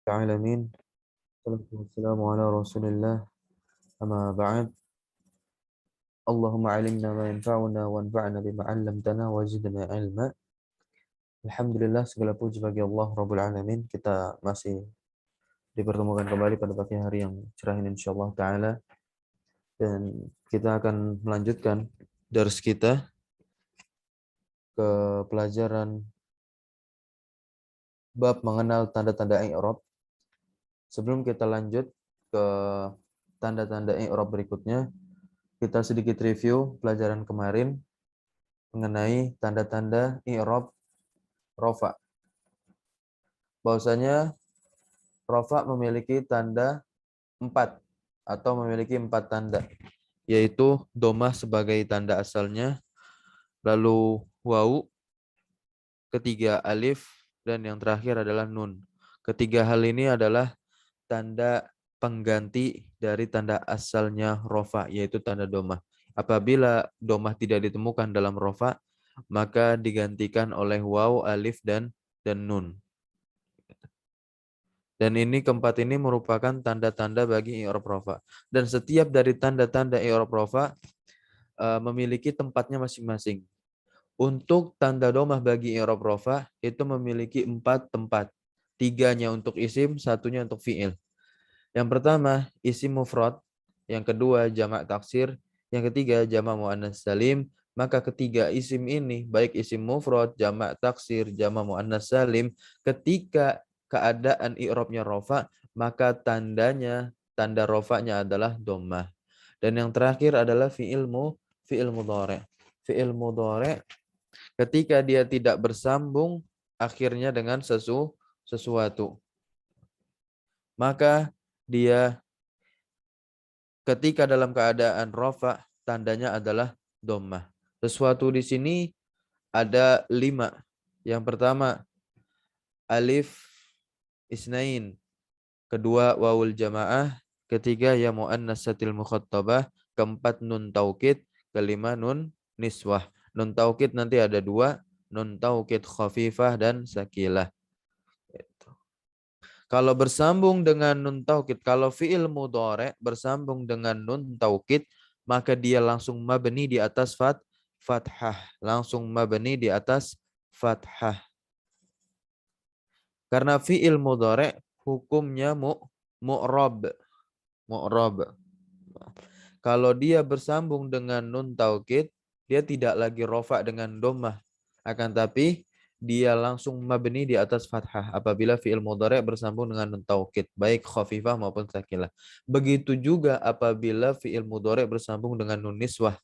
العالمين والصلاة والسلام على رسول الله أما بعد اللهم علمنا ما ينفعنا وانفعنا بما علمتنا وزدنا علما. Alhamdulillah, segala puji bagi Allah Rabbul Alamin. Kita masih dipertemukan kembali pada pagi hari yang cerah ini insyaallah ta'ala, dan kita akan melanjutkan dars kita ke pelajaran bab mengenal tanda-tanda i'rab. Sebelum kita lanjut ke tanda-tanda i'rab berikutnya, kita sedikit review pelajaran kemarin mengenai tanda-tanda i'rab rofa. Bahwasanya rofa memiliki tanda 4 atau memiliki 4 tanda, yaitu domah sebagai tanda asalnya, lalu wau, ketiga alif, dan yang terakhir adalah nun. Ketiga hal ini adalah tanda pengganti dari tanda asalnya rofa, yaitu tanda domah. Apabila domah tidak ditemukan dalam rofa, maka digantikan oleh waw, alif, dan nun. Dan ini keempat ini merupakan tanda-tanda bagi i'rab rofa. Dan setiap dari tanda-tanda i'rab rofa memiliki tempatnya masing-masing. Untuk tanda domah bagi i'rab rofa itu memiliki 4 tempat. 3-nya untuk isim, 1-nya untuk fi'il. Yang pertama isim mufrad, yang kedua jamak taksir, yang ketiga jamak muannas salim. Maka ketiga isim ini, baik isim mufrad, jamak taksir, jamak muannas salim, ketika keadaan i'rabnya rofa, maka tanda rofanya adalah dhammah. Dan yang terakhir adalah fi'il mudhari'. Fi'il mudhari' ketika dia tidak bersambung akhirnya dengan sesuatu, maka dia ketika dalam keadaan rofa, tandanya adalah dhammah. Sesuatu di sini ada 5. Yang pertama, alif isnain. Kedua, wawul jamaah. Ketiga, ya mu'annatsatil mukhattabah. Keempat, nun taukid. Kelima, nun niswah. Nun taukid nanti ada 2. Nun taukid khafifah dan sakilah. Kalau bersambung dengan nun taukid, kalau fi'il mudhari bersambung dengan nun taukid, maka dia langsung mabni di atas fathah. Langsung mabni di atas fathah. Karena fi'il mudhari hukumnya mu'rab. Mu'rab. Kalau dia bersambung dengan nun taukid, dia tidak lagi rofa dengan dhammah. Akan tapi dia langsung mabni di atas fathah apabila fi'il mudhari bersambung dengan nun taukid, baik khafifah maupun sakilah. Begitu juga apabila fi'il mudhari bersambung dengan nun niswah,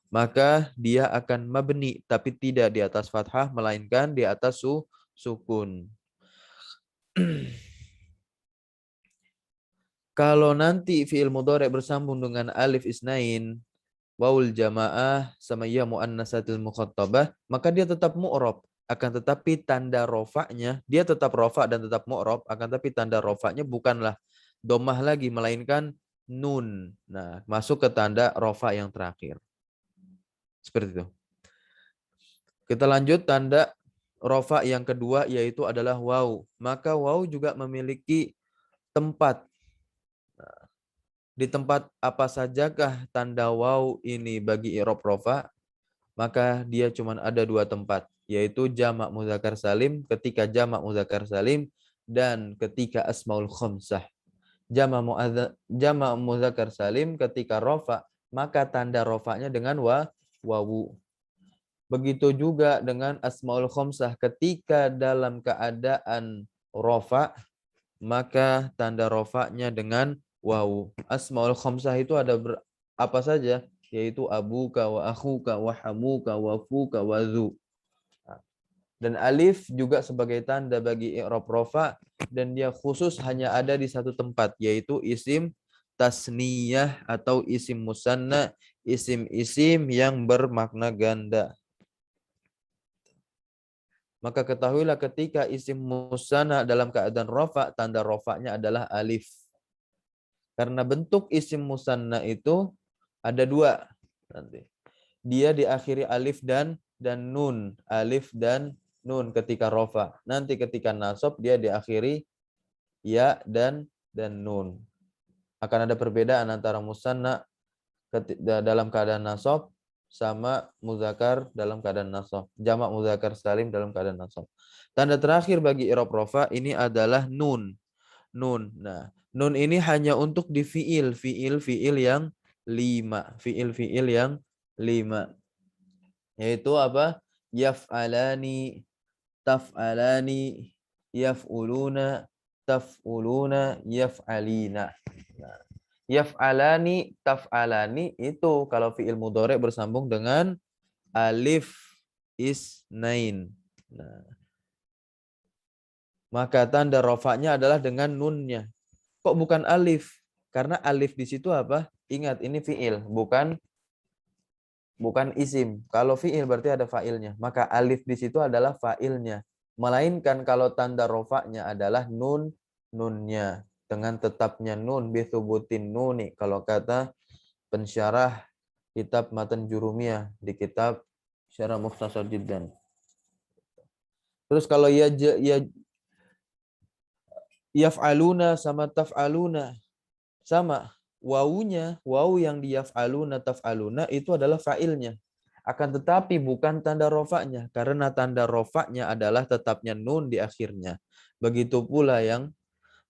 maka dia akan mabni tapi tidak di atas fathah melainkan di atas sukun. Kalau nanti fi'il mudhari bersambung dengan alif isnain, wawul jamaah sama ya muannatsatil mukhattabah, maka dia tetap mu'rab. Akan tetapi tanda rofaknya, dia tetap rofa dan tetap mu'rab, akan tetapi tanda rofaknya bukanlah domah lagi, melainkan nun. Nah, masuk ke tanda rofa yang terakhir. Seperti itu. Kita lanjut tanda rofa yang kedua, yaitu adalah waw. Maka waw juga memiliki tempat. Di tempat apa sajakah tanda waw ini bagi i'rab rofa? Maka dia cuma ada 2 tempat, yaitu jamak muzakkar salim ketika jamak muzakkar salim dan ketika asmaul khamsah. Jamak muzakkar salim ketika rofa, maka tanda rofanya dengan wawu. Begitu juga dengan asmaul khamsah ketika dalam keadaan rofa, maka tanda rofanya dengan wawu. Asmaul khamsah itu ada apa saja? Yaitu abuka wa akhuka wa hamuka wa fuka wa zu. Dan alif juga sebagai tanda bagi i'rab rofa, dan dia khusus hanya ada di satu tempat, yaitu isim tasniyah atau isim musanna, isim-isim yang bermakna ganda. Maka ketahuilah ketika isim musanna dalam keadaan rofa, tanda rofanya adalah alif. Karena bentuk isim musanna itu ada 2 nanti. Dia diakhiri alif dan nun. Alif dan nun ketika rofa. Nanti ketika nasab dia diakhiri ya dan nun. Akan ada perbedaan antara musanna dalam keadaan nasab sama muzakkar dalam keadaan nasab. Jamak muzakkar salim dalam keadaan nasab. Tanda terakhir bagi i'rab rafa ini adalah nun. Nun. Nah, nun ini hanya untuk di fiil yang 5. Fiil yang 5. Yaitu apa? Yaf'alani, taf'alani, yaf'uluna, taf'uluna, yaf'alina. Nah, yaf'alani, taf'alani itu kalau fiil mudhari bersambung dengan alif isnain. Nah, maka tanda rofaknya adalah dengan nunnya. Kok bukan alif? Karena alif di situ apa? Ingat, ini fiil, bukan isim. Kalau fiil berarti ada fa'ilnya. Maka alif di situ adalah fa'ilnya. Melainkan kalau tanda rofaknya adalah nunnya. Dengan tetapnya nun, bithubutin nuni. Kalau kata pensyarah kitab Matan Jurumiyah di kitab Syarah Mukhtasar Jiddan. Terus kalau yaf'aluna sama taf'aluna sama, wawunya, wawu yang di yaf'aluna taf'aluna itu adalah fa'ilnya. Akan tetapi bukan tanda rofaknya, karena tanda rofaknya adalah tetapnya nun di akhirnya. Begitu pula yang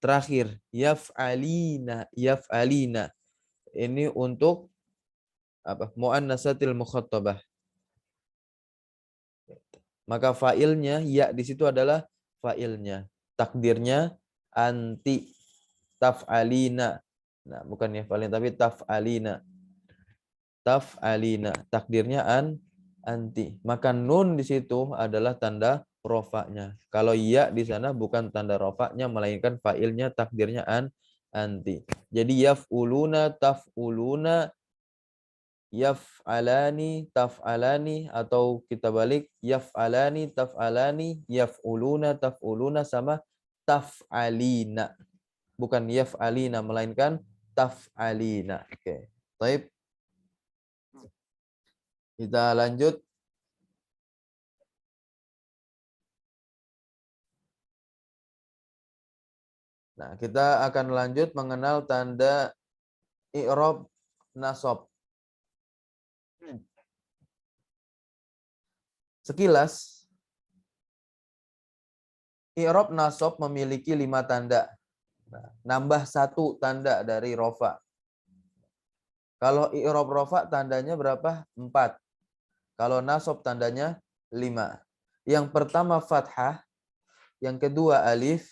terakhir, yaf'alina. Ini untuk apa? Mu'annasatil mukhattabah. Maka fa'ilnya, ya di situ adalah fa'ilnya. Takdirnya anti, taf'alina. Nah, bukan yaf'alina tapi taf'alina. Taf'alina. Takdirnya anti. Maka nun di situ adalah tanda rofaknya. Kalau ya di sana bukan tanda rofaknya, melainkan fa'ilnya, takdirnya anti. Jadi yaf'uluna, taf'uluna, yaf'alani, taf'alani, atau kita balik yaf'alani, taf'alani, yaf'uluna, taf'uluna, sama taf'alina. Bukan yaf'alina, melainkan taf'alina. Oke. Baik. Kita lanjut. Nah, kita akan lanjut mengenal tanda i'rab nasab. Sekilas, i'rab nasab memiliki 5 tanda. Nah, nambah 1 tanda dari rofa. Kalau i'rab rofa tandanya berapa? 4. Kalau nasab tandanya 5. Yang pertama fathah, yang kedua alif,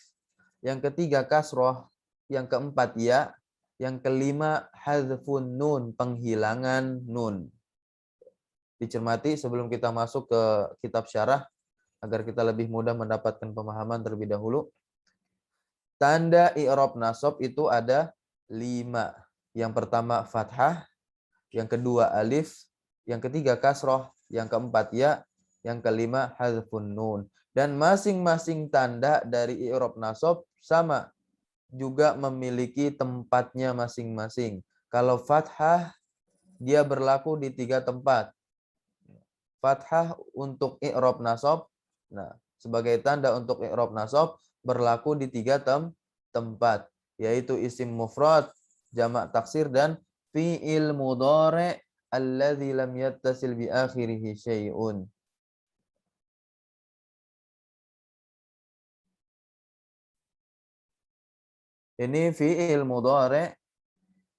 yang ketiga kasroh, yang keempat ya, yang kelima hadzfun nun, penghilangan nun. Dicermati sebelum kita masuk ke kitab syarah agar kita lebih mudah mendapatkan pemahaman terlebih dahulu. Tanda i'rab nasab itu ada 5. Yang pertama fathah, yang kedua alif, yang ketiga kasroh, yang keempat ya, yang kelima hadzfun nun. Dan masing-masing tanda dari i'rab nasab sama, juga memiliki tempatnya masing-masing. Kalau fathah dia berlaku di 3 tempat. Fathah untuk i'rab nasab. Nah, sebagai tanda untuk i'rab nasab berlaku di 3 tempat, yaitu isim mufrad, jamak taksir, dan fi'il mudhari' alladzi lam yattasil bi akhirih syai'un. Ini fi'il mudhari'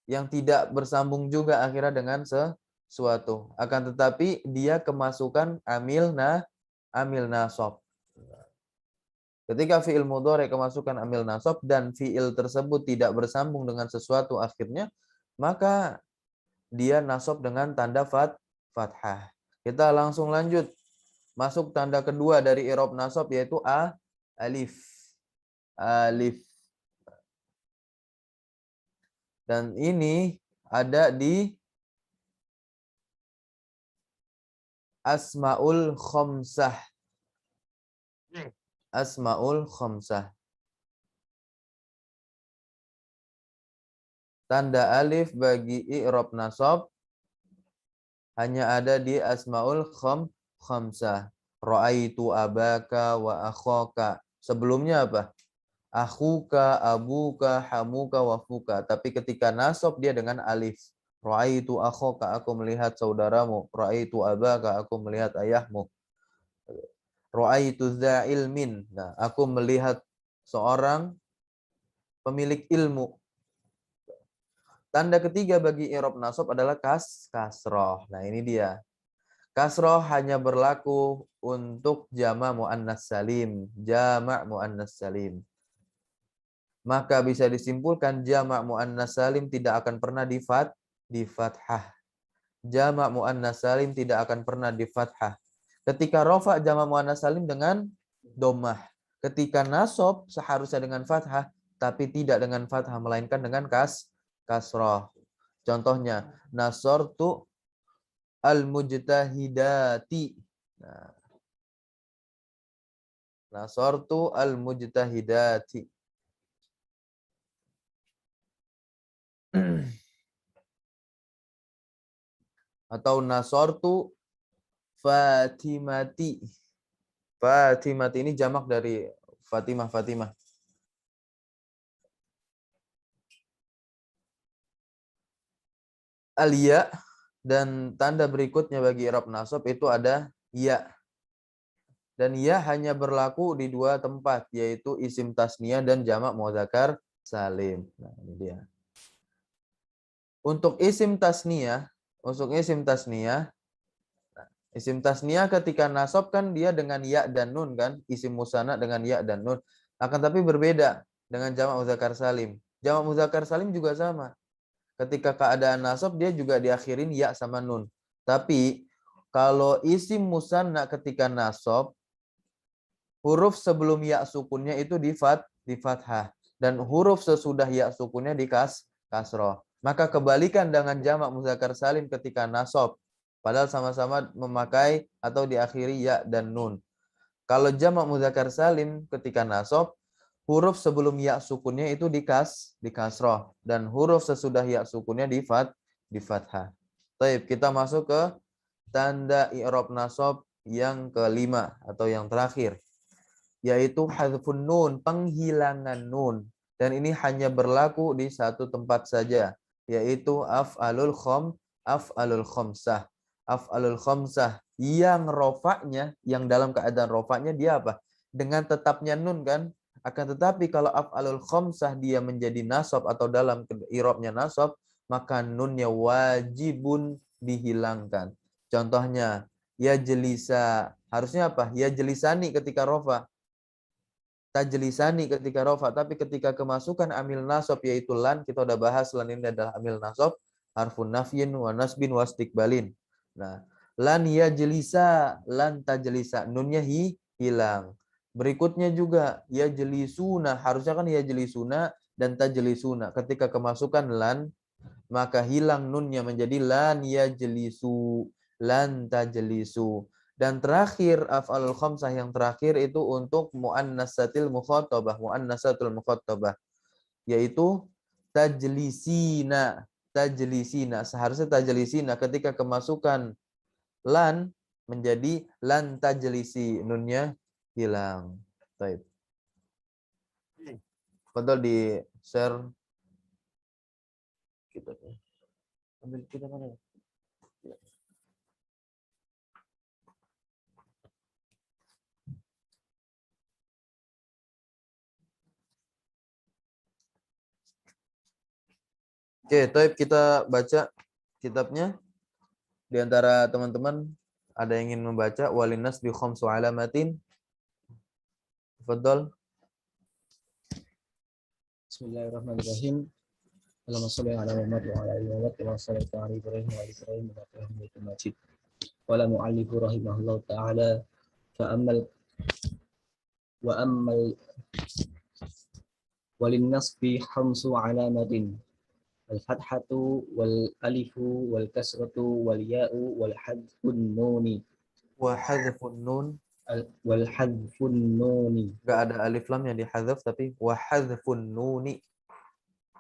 yang tidak bersambung juga akhirnya dengan sesuatu. Akan tetapi dia kemasukan amil nasab. Ketika fi'il mudhari kemasukan amil nasab dan fi'il tersebut tidak bersambung dengan sesuatu akhirnya, maka dia nasab dengan tanda fathah. Kita langsung lanjut. Masuk tanda kedua dari i'rab nasab yaitu alif. Alif. Dan ini ada di Asmaul Khamsah. Asmaul Khamsah. Tanda alif bagi i'rab nasab hanya ada di Asmaul Khamsah. Ra'aitu abaka wa akhaka. Sebelumnya apa? Akhuka, abuka, hamuka, wafuka. Tapi ketika nasab dia dengan alif. Ra'aitu akhoka, aku melihat saudaramu. Ra'aitu abaka, aku melihat ayahmu. Ra'aitu dza ilmin. Nah, aku melihat seorang pemilik ilmu. Tanda ketiga bagi i'rab nasab adalah kasroh. Nah, ini dia. Kasroh hanya berlaku untuk jama' muannas salim. Jama' muannas salim. Maka bisa disimpulkan jama' muannas salim tidak akan pernah di fathah. Jama' muannas salim tidak akan pernah di fathah. Ketika rofa jama' muannas salim dengan dhammah. Ketika nasab seharusnya dengan fathah tapi tidak dengan fathah melainkan dengan kasroh. Contohnya nasartu al-mujtahidati. Nah, nasartu al-mujtahidati. Atau nasartu Fatimati. Fatimati ini jamak dari Fatimah. Al-ya dan tanda berikutnya bagi i'rab nasab itu ada ya. Dan ya hanya berlaku di dua tempat yaitu isim tasniyah dan jamak mudzakkar salim. Nah, ini dia. Untuk isim tasniyah, isim tasniyah ketika nasab kan dia dengan ya dan nun kan, isim musanna dengan ya dan nun. Akan tapi berbeda dengan jamak mudzakkar salim. Jamak mudzakkar salim juga sama. Ketika keadaan nasab dia juga diakhirin ya sama nun. Tapi kalau isim musanna ketika nasab huruf sebelum ya sukunnya itu di fathah dan huruf sesudah ya sukunnya di kasroh. Maka kebalikan dengan jamak mudzakkar salim ketika nasab, padahal sama-sama memakai atau diakhiri ya dan nun. Kalau jamak mudzakkar salim ketika nasab, huruf sebelum ya sukunnya itu di kasroh dan huruf sesudah ya sukunnya di fathah. Baik, kita masuk ke tanda i'rab nasab yang kelima atau yang terakhir, yaitu hadzfun nun, penghilangan nun. Dan ini hanya berlaku di satu tempat saja, yaitu af'alul khamsah. Af'alul khamsah yang rofaknya, yang dalam keadaan rofaknya dia apa? Dengan tetapnya nun kan? Akan tetapi kalau af'alul khamsah dia menjadi nasab atau dalam i'rabnya nasab, maka nunnya wajibun dihilangkan. Contohnya, ya jelisa. Harusnya apa? Ya jelisani ketika rofa. Tajlisani ketika rofa, tapi ketika kemasukan amil nasab yaitu lan, kita udah bahas lan ini adalah amil nasab, harfun nafyin wa nasbin wa istiqbalin. Nah, lan yajlisa, lan tajlisa, nunnya hilang. Berikutnya juga yajlisuna, harusnya kan yajlisuna dan tajlisuna. Ketika kemasukan lan, maka hilang nunnya menjadi lan yajlisu, lan tajlisu. Dan terakhir af'alul khamsah yang terakhir itu untuk muannatsatil mukhatabah, yaitu tajlisina. Seharusnya tajlisina ketika kemasukan lan menjadi lan tajlisi, nunnya hilang. Baik. Padahal di share kita. Ambil kita mana? Oke, Taib, kita baca kitabnya. Di antara teman-teman ada yang ingin membaca walinas bi khamsu alamatin. Tafadhol. Bismillahirrahmanirrahim. Allahumma shalli ala Muhammad wa ala ali Muhammad kama shallaita ala Ibrahim wa ala Ibrahim innaka Hamidum Majid. Qala mu'allifu rahimahullahu ta'ala fa ammal walin nasbi khamsu alamatin al-fathatu wal alifu wal kasratu wal ya'u wal hadfun nuni Wa hadzfun nun. wal hadfun nuni. Enggak ada alif lam yang dihadzaf tapi wa hadzfun nuni.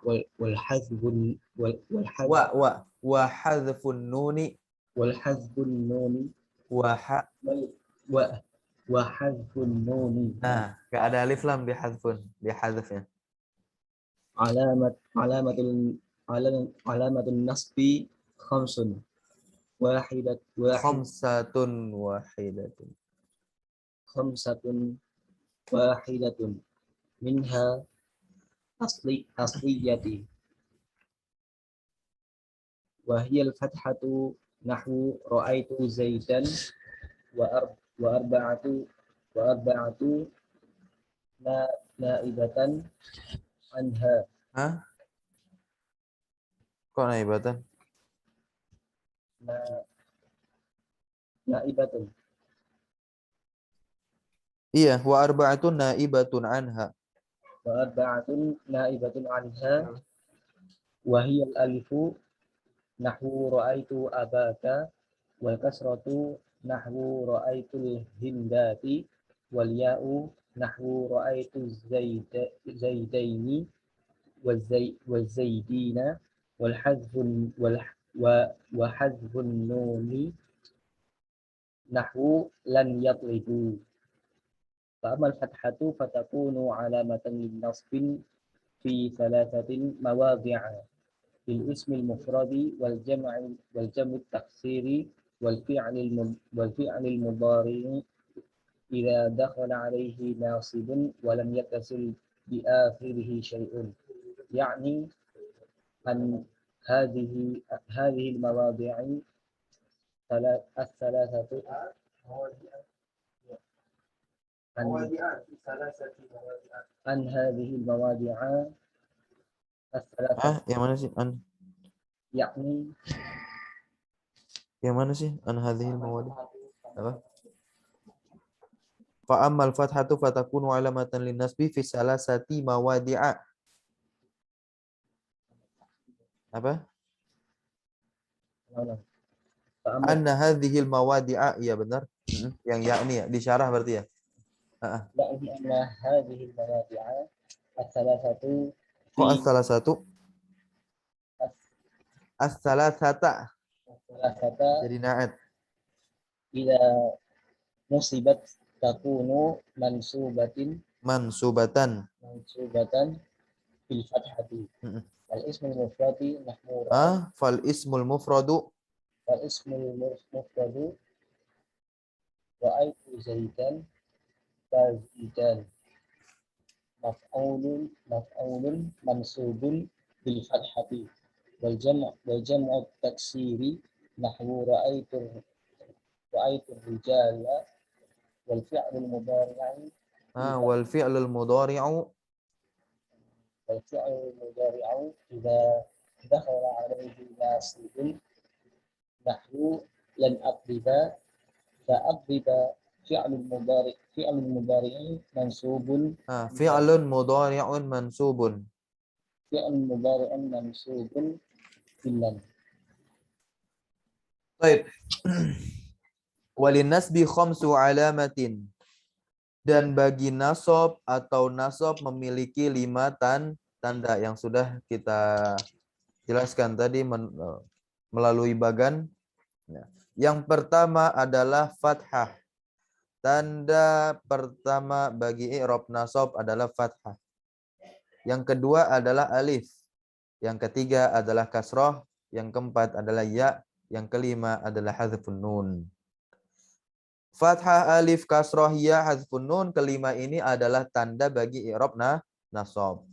wal hadfun Wa hadzfun nuni wal hadfun nuni wa ha wa wa hadfun nuni. Nah, nggak ada alif lam dihadzafnya. Alamatul alamatul nasbi khamsun. Khamsatun wahidatun. Khamsatun wahidatun minha asliyati wa hiya al-fathatu nahwu ra'aitu zaidan wa arba'atu naibatan anha. Hah? Kok naibatan? Naibatun. Iya, wa arba'atun naibatun anha. Wa arba'atun naibatun anha wa hiya al-alifu nahwu ra'aitu abaka wal kasratu nahwu ra'aitul hindati wal ya'u nahwu ra'aitu zaidaini wal zaidina wal hadfun wa hadfun nuni nahwu lan yatlibu. فأما الفتحة فتكون علامة للنصب في ثلاثة مواضع في الاسم المفرد والجمع التكسير والفعل المضارع إذا دخل عليه ناصب ولم يتصل بآخره شيء، يعني أن هذه المواضع الثلاثة عن هذه المواضع الثلاثة. Yang mana sih? يعني Yang mana sih? An hadhil mawadi. Apa? Fa ammal fathatu fatakunu alamatan linnasbi fi salasati mawadi'a. Apa? Anna hadhil mawadi'a. Iya benar. Yang yakni ya, disyarah berarti ya. يعني أن هذه المواضع الثلاثة Kok as-salah satu? As-salasata. Jadi na'at. إذا نصبت تكون Mansubatan. بالفتحة. الاسم المفرد محمول. Fal ismul mufradu. والاسم المفرد رأيت زيدا فزيدان مفعول منصوب بالفتحة. والجمع التكسير نحو رأيت الرجال. والفعل المضارع والفعل المضارع إذا دخل عليه ناصب نحو لن أضرب فأضرب فعل المضارع منصوب. فعل مضارع منصوب. فعل مضارع منصوب باللن. Baik. Walin nasbi khamsu alamatin. Dan bagi nasab atau nasab memiliki 5 tanda yang sudah kita jelaskan tadi melalui bagan. Yang pertama adalah fathah. Tanda pertama bagi i'rab nasab adalah fathah. Yang kedua adalah alif. Yang ketiga adalah kasrah. Yang keempat adalah ya. Yang kelima adalah hadzfun nun. Fathah, alif, kasrah, ya, hadzfun nun. Kelima ini adalah tanda bagi i'rab nasab.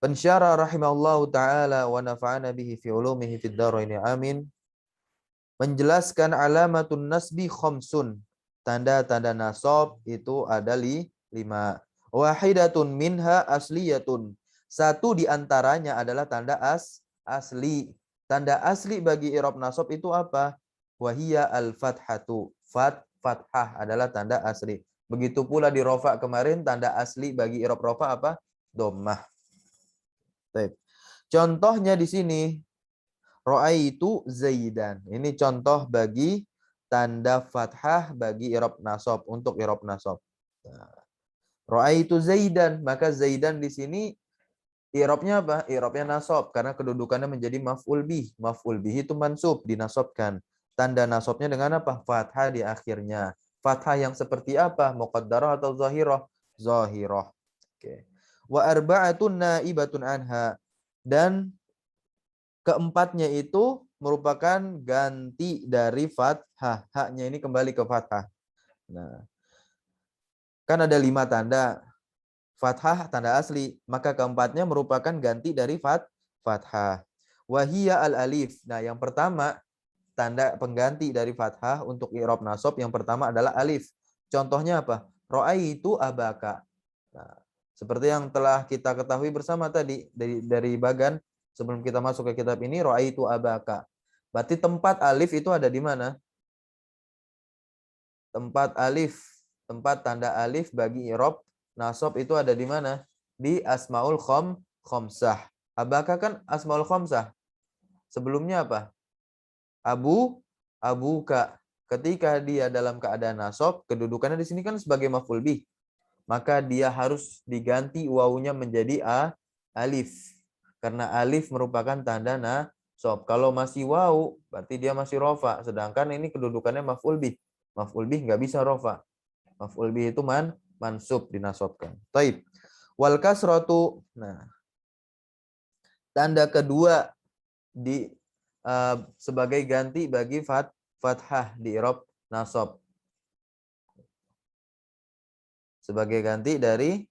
Pensyarah rahimahullahu ta'ala wa nafa'ana bihi fi ulumihi fid dharaini amin. Menjelaskan alamatun nasbi khamsun. Tanda-tanda nasab itu ada 5. Wahidatun minha asliyatun. Satu di antaranya adalah tanda asli. Tanda asli bagi i'rab nasab itu apa? Wahiyya al-fathatu. Fathah adalah tanda asli. Begitu pula di rofa kemarin, tanda asli bagi i'rab rofa apa? Dhammah. Baik. Contohnya di sini, ra'aitu zaidan. Ini contoh bagi tanda fathah bagi i'rab nasab, untuk i'rab nasab. Ra'aitu zaidan, maka zaidan di sini i'rabnya apa? I'rabnya nasab karena kedudukannya menjadi maf'ul bih. Maf'ul bih itu mansub, dinasabkan. Tanda nasabnya dengan apa? Fathah di akhirnya. Fathah yang seperti apa? Muqaddarah atau zahirah? Zahirah. Oke. Wa arba'atun naibatun anha. Dan keempatnya itu merupakan ganti dari fathah. Haknya ini kembali ke fathah. Nah, kan ada 5 tanda. Fathah tanda asli. Maka keempatnya merupakan ganti dari fathah. Wahiyya al-alif. Nah, yang pertama, tanda pengganti dari fathah untuk i'rab nasab yang pertama adalah alif. Contohnya apa? Ra'aitu abaka. Nah, seperti yang telah kita ketahui bersama tadi dari bagan sebelum kita masuk ke kitab ini, ra'aitu abaka. Berarti tempat alif itu ada di mana? Tempat alif, tempat tanda alif bagi i'rab nasab itu ada di mana? Di asmaul khamsah. Abaka kan asmaul khamsah. Sebelumnya apa? Abuka. Ketika dia dalam keadaan nasab, kedudukannya di sini kan sebagai maf'ul bih. Maka dia harus diganti wawunya menjadi alif. Karena alif merupakan tanda nasab. Kalau masih wawu, berarti dia masih rofa. Sedangkan ini kedudukannya maf'ul bih. Maf'ul bih nggak bisa rofa. Maf'ul bih itu mansub dinasabkan. Taib. Wal kasratu. Nah, tanda kedua di sebagai ganti bagi fathah di i'rab nasab. Sebagai ganti dari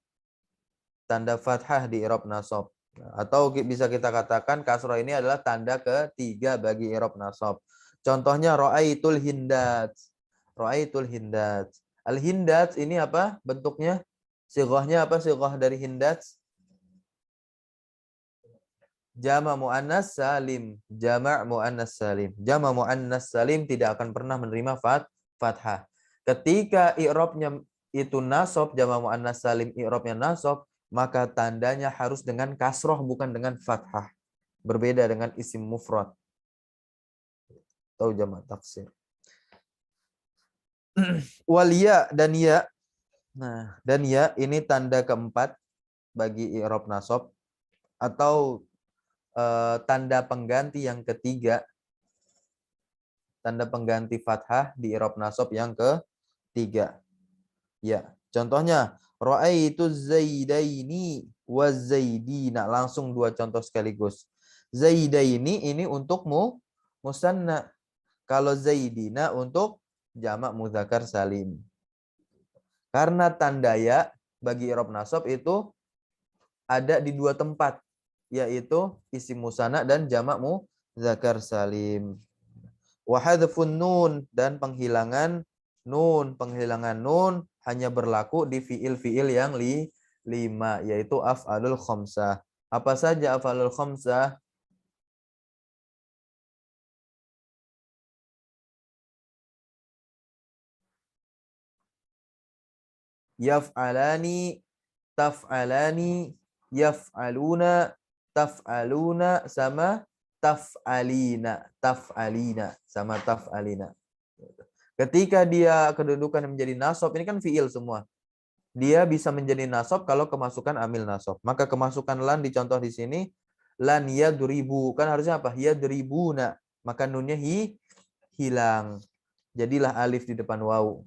tanda fathah di i'rab nasab. Atau bisa kita katakan kasrah ini adalah tanda ketiga bagi i'rab nasab. Contohnya ra'aitul hindat. Ra'aitul hindat. Al-hindat ini apa bentuknya? Sighahnya apa sighah dari hindat? Jama' muannas salim. Jama' muannas salim. Jama' muannas salim tidak akan pernah menerima fathah. Ketika i'rabnya itu nasab, jama' muannas salim i'rabnya nasab, maka tandanya harus dengan kasroh bukan dengan fathah. Berbeda dengan isim mufrad atau jama' taksir. Wal ya dan ya. Nah, dan ya ini tanda keempat bagi i'rab nasab atau tanda pengganti yang ketiga, tanda pengganti fathah di i'rab nasab yang ketiga. Ya, contohnya ra'aitu zaidaini wa zaidina. Langsung dua contoh sekaligus. Zaidaini ini untuk musanna. Kalau zaidina untuk jamak mudzakkar salim. Karena tanda ya bagi i'rab nasab itu ada di dua tempat, yaitu isim musanna dan jamak mudzakkar salim. Wa hadzfun nun dan penghilangan nun. Penghilangan nun hanya berlaku di fiil-fiil yang lima, yaitu af'alul khamsah. Apa saja af'alul khamsah? Yaf'alani, taf'alani, yaf'aluna, taf'aluna, sama taf'alina. Taf'alina, sama taf'alina. Ketika dia kedudukan menjadi nasab, ini kan fiil semua. Dia bisa menjadi nasab kalau kemasukan amil nasab. Maka kemasukan lan dicontoh di sini, lan yadribu. Kan harusnya apa? Yadribuna. Maka nunnya hilang. Jadilah alif di depan wawu.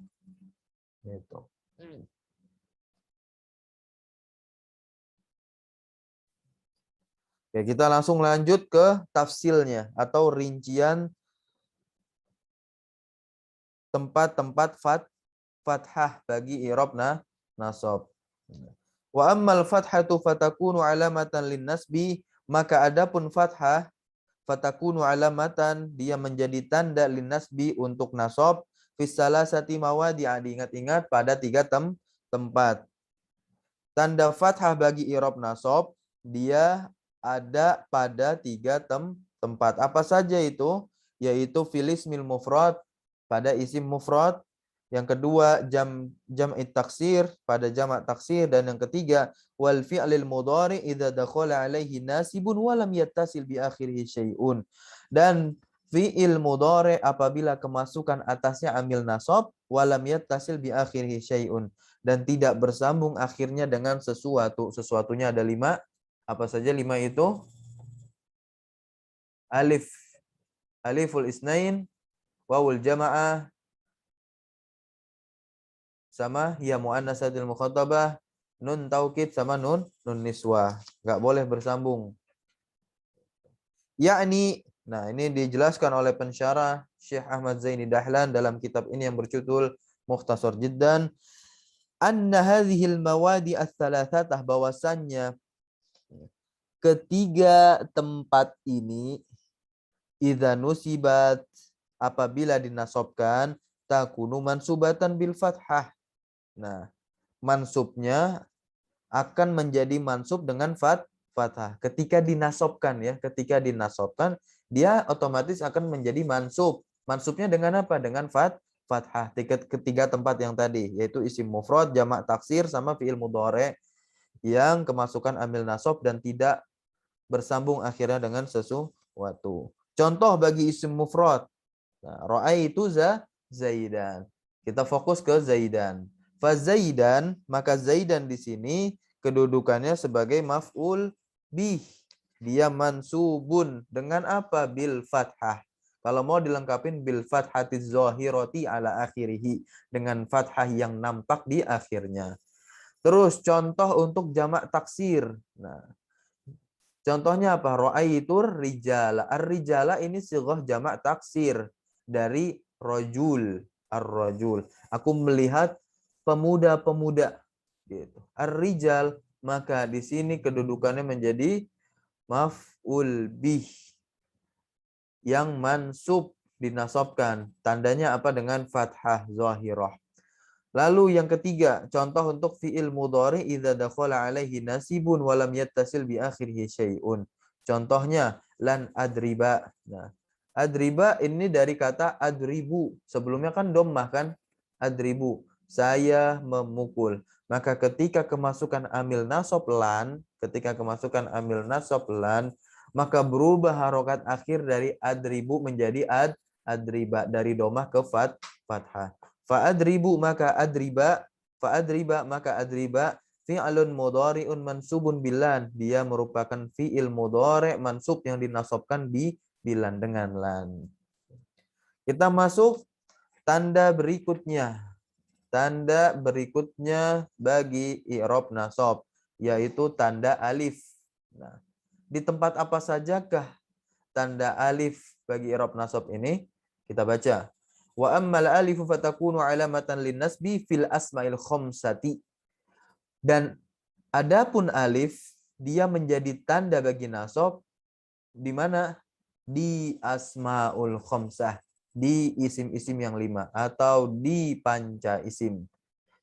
Gitu. Oke, kita langsung lanjut ke tafsilnya atau rincian tempat-tempat fathah bagi i'rab nasab. Wa ammal fathatu fatakunu alamatan linnasbi, maka adapun fathah fatakunu alamatan, dia menjadi tanda linnasbi untuk nasab fi salasati mawadi'. Diingat-ingat pada 3 tempat. Tanda fathah bagi i'rab nasab dia ada pada 3 tempat. Apa saja itu? Yaitu fil ismil mufrad, pada isim mufrad. Yang kedua jam'it taksir, pada jamak taksir. Dan yang ketiga wal fi'lil mudhari idza dakhala alaihi nasibun wa lam yattasil bi akhirih syai'un. Dan fi'il mudhari apabila kemasukan atasnya amil nasab wa lam yattasil bi akhirih syai'un, dan tidak bersambung akhirnya dengan sesuatu. Sesuatunya ada 5. Apa saja 5 itu? Alif, aliful isnain, wawul jamaah sama ya muannatsatil mukhatabah, nun taukid sama nun niswah. Enggak boleh bersambung. Yakni, nah ini dijelaskan oleh pensyarah Syekh Ahmad Zaini Dahlan dalam kitab ini yang berjudul Mukhtasar Jiddan, anna hadhil mawadi ats-tsalatsah, bahwasannya ketiga tempat ini idza nusibat, apabila dinasobkan, takunu mansubatan bil fathah. Nah, mansubnya akan menjadi mansub dengan fathah. Ketika dinasobkan ya, ketika dinasobkan dia otomatis akan menjadi mansub. Mansubnya dengan apa? Dengan fathah. Ketiga tempat yang tadi, yaitu isim mufrad, jamak taksir, sama fiil mudhari yang kemasukan amil nasab dan tidak bersambung akhirnya dengan sesuatu. Contoh bagi isim mufrad. Nah, ra'aitu Zaidan. Kita fokus ke Zaidan. Fa Zaidan, maka Zaidan di sini kedudukannya sebagai maf'ul bih. Dia mansubun dengan apa? Bil fathah. Kalau mau dilengkapin bil fathatiz zahirati ala akhirih, dengan fathah yang nampak di akhirnya. Terus contoh untuk jamak taksir. Nah, contohnya apa? Ra'aitur rijala. Ar-rijala ini sighah jamak taksir dari rajul, ar-rajul. Aku melihat pemuda-pemuda gitu. Ar-rijal, maka di sini kedudukannya menjadi maf'ul bih yang mansub, dinasabkan. Tandanya apa? Dengan fathah zahirah. Lalu yang ketiga, contoh untuk fi'il mudhari idza dakhala alaihi nasibun wa lam yattasil bi akhirih syai'un. Contohnya lan adriba. Nah, adriba ini dari kata adribu. Sebelumnya kan dhammah kan? Adribu. Saya memukul. Maka ketika kemasukan amil nasab lan, maka berubah harokat akhir dari adribu menjadi adriba, dari dhammah ke fathah. Fa'adribu maka adriba fi'alun mudhari'un mansubun bilan. Dia merupakan fi'il mudhari' mansub yang dinasabkan di bilan dengan lan. Kita masuk tanda berikutnya. Tanda berikutnya bagi i'rab nasab, yaitu tanda alif. Nah, di tempat apa sajakah tanda alif bagi i'rab nasab ini? Kita baca. Wa ammal alifu fatakunu alamatan linnasbi fil asma'il khamsati. Dan adapun alif dia menjadi tanda bagi nasab di mana? Di asmaul khamsah, di isim-isim yang 5 atau di panca isim.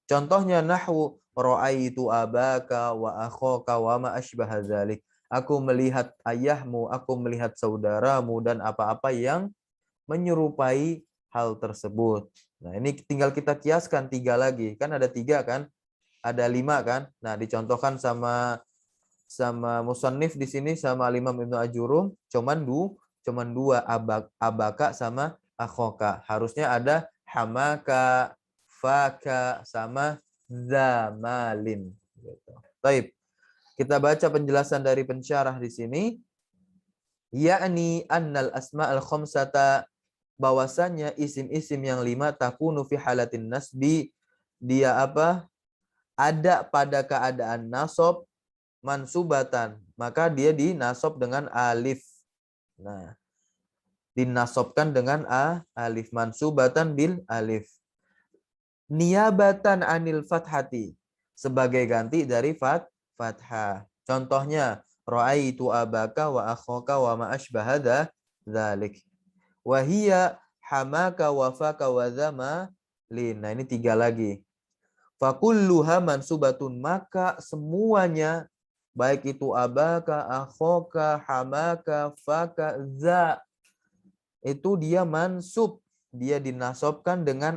Contohnya nahwu ra'aitu abaka wa akhaka wa ma asbaha dzalik. Aku melihat ayahmu, aku melihat saudaramu dan apa-apa yang menyerupai hal tersebut. Nah, ini tinggal kita kiaskan 3 lagi. Kan ada 3 kan? Ada 5 kan? Nah, dicontohkan sama musannif di sini sama Imam Ibnu Ajurum cuman 2 abaka sama akhoka. Harusnya ada hamaka, faka sama zamalin gitu. Baik. Kita baca penjelasan dari pensyarah di sini. Yakni annal asma'al khamsata, bahwasanya isim-isim yang 5 takunu fi halatin nasbi, dia apa? Ada pada keadaan nasab mansubatan, maka dia dinasab dengan alif. Nah, dinasabkan dengan alif, mansubatan bil alif. Niyabatan anil fathati, sebagai ganti dari fathah. Contohnya ra'aitu abaka wa akhaka wa ma asbaha dzalik. Wahia hamaka wafaka wadhama lin. Nah, ini 3 lagi. Fakulluha mansubatun, maka semuanya baik itu abaka, akhoka, hamaka, faka, za, itu dia mansub, dia dinasabkan dengan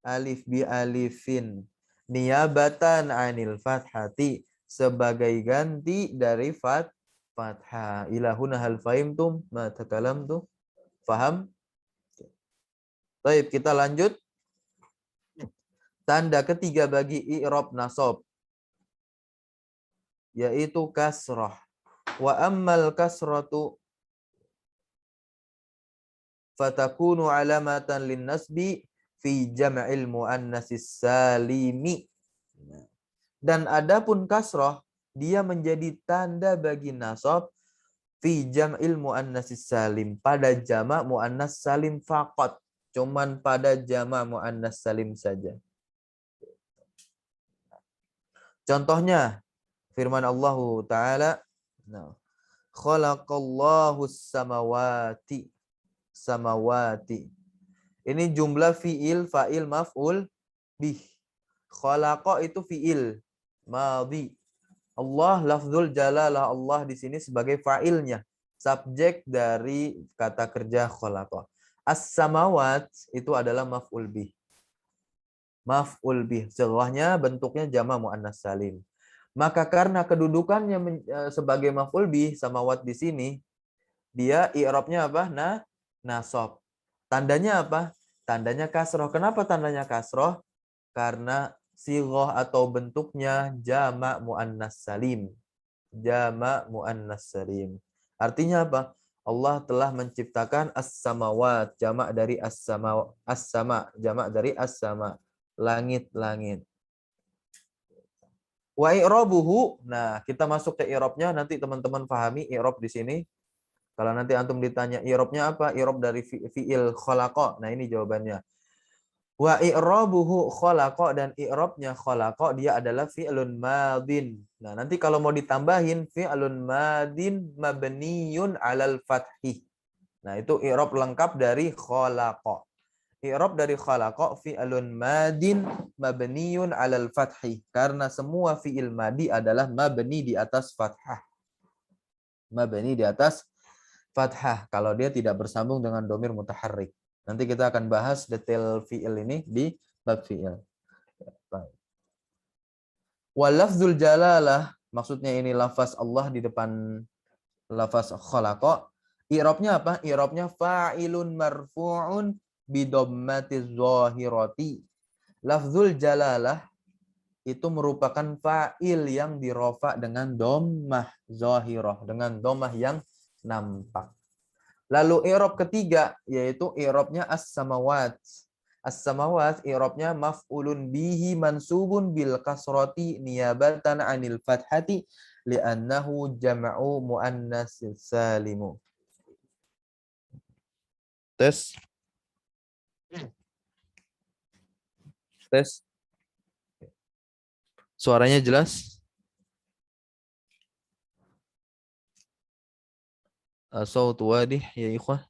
alif bi alifin niyabatan anil fathati, sebagai ganti dari fathah. Ilahuna hal fahimtum ma takalamtu. Faham? Baik, kita lanjut. Tanda ketiga bagi i'rab nasab, yaitu kasrah. Wa ammal kasratu, fatakunu alamatan linnasbi fi jam'il muannatsis salimi. Dan adapun kasroh dia menjadi tanda bagi nasab fi jam'il muannatsis salim, pada jamak muannas salim faqat, cuman pada jamak muannas salim saja. Contohnya firman Allah Ta'ala, khalaqallahu samawati. Samawati. Ini jumlah fiil, fa'il, maf'ul bih. Khalaqa itu fiil, madhi. Allah, lafzul jalalah Allah di sini sebagai fa'ilnya, subjek dari kata kerja khalaqa. As-samawat itu adalah maf'ul bih. Maf'ul bih. Setelahnya bentuknya jama' muannas salim. Maka karena kedudukannya sebagai maf'ul bih, samawat di sini, dia i'rabnya apa? Nasab. Tandanya apa? Tandanya kasroh. Kenapa tandanya kasroh? Karena sighah atau bentuknya jama' muannas salim. Jama' muannas salim. Artinya apa? Allah telah menciptakan as-samawat, jamak dari as-sama, as-sama, jamak dari as-sama, langit-langit. Wa i'rabuhu, nah kita masuk ke i'rabnya, nanti teman-teman pahami i'rab di sini. Kalau nanti antum ditanya i'rabnya apa? I'rab dari fi'il khalaqa. Nah, ini jawabannya. Wa i'rabuhu khalaqa, dan i'rabnya khalaqa dia adalah fi'lun madin. Nah, nanti kalau mau ditambahin fi'lun madin mabniyun 'alal fathi. Nah, itu i'rab lengkap dari khalaqa. I'rab dari khalaqa fi'lun madin mabniyun 'alal fathi, karena semua fi'il madi adalah mabni di atas fathah. Mabni di atas fathah kalau dia tidak bersambung dengan domir mutaharrik. Nanti kita akan bahas detail fi'il ini di bab fi'il. Wa lafzul jalalah, maksudnya ini lafaz Allah di depan lafaz khalaqa. I'rabnya apa? I'rabnya fa'ilun marfu'un bi dhammatiz zahirati. Lafzul jalalah itu merupakan fa'il yang dirofa dengan dhammah zahirah, dengan dhammah yang nampak. Lalu i'rab ketiga yaitu i'rabnya as-samawat. As-samawat i'rabnya maf'ulun bihi mansubun bil kasrati niyabatan 'anil fathati li'annahu jam'u muannas salimu. Tes. Tes. Suaranya jelas? Saut wadih ya ikhwah.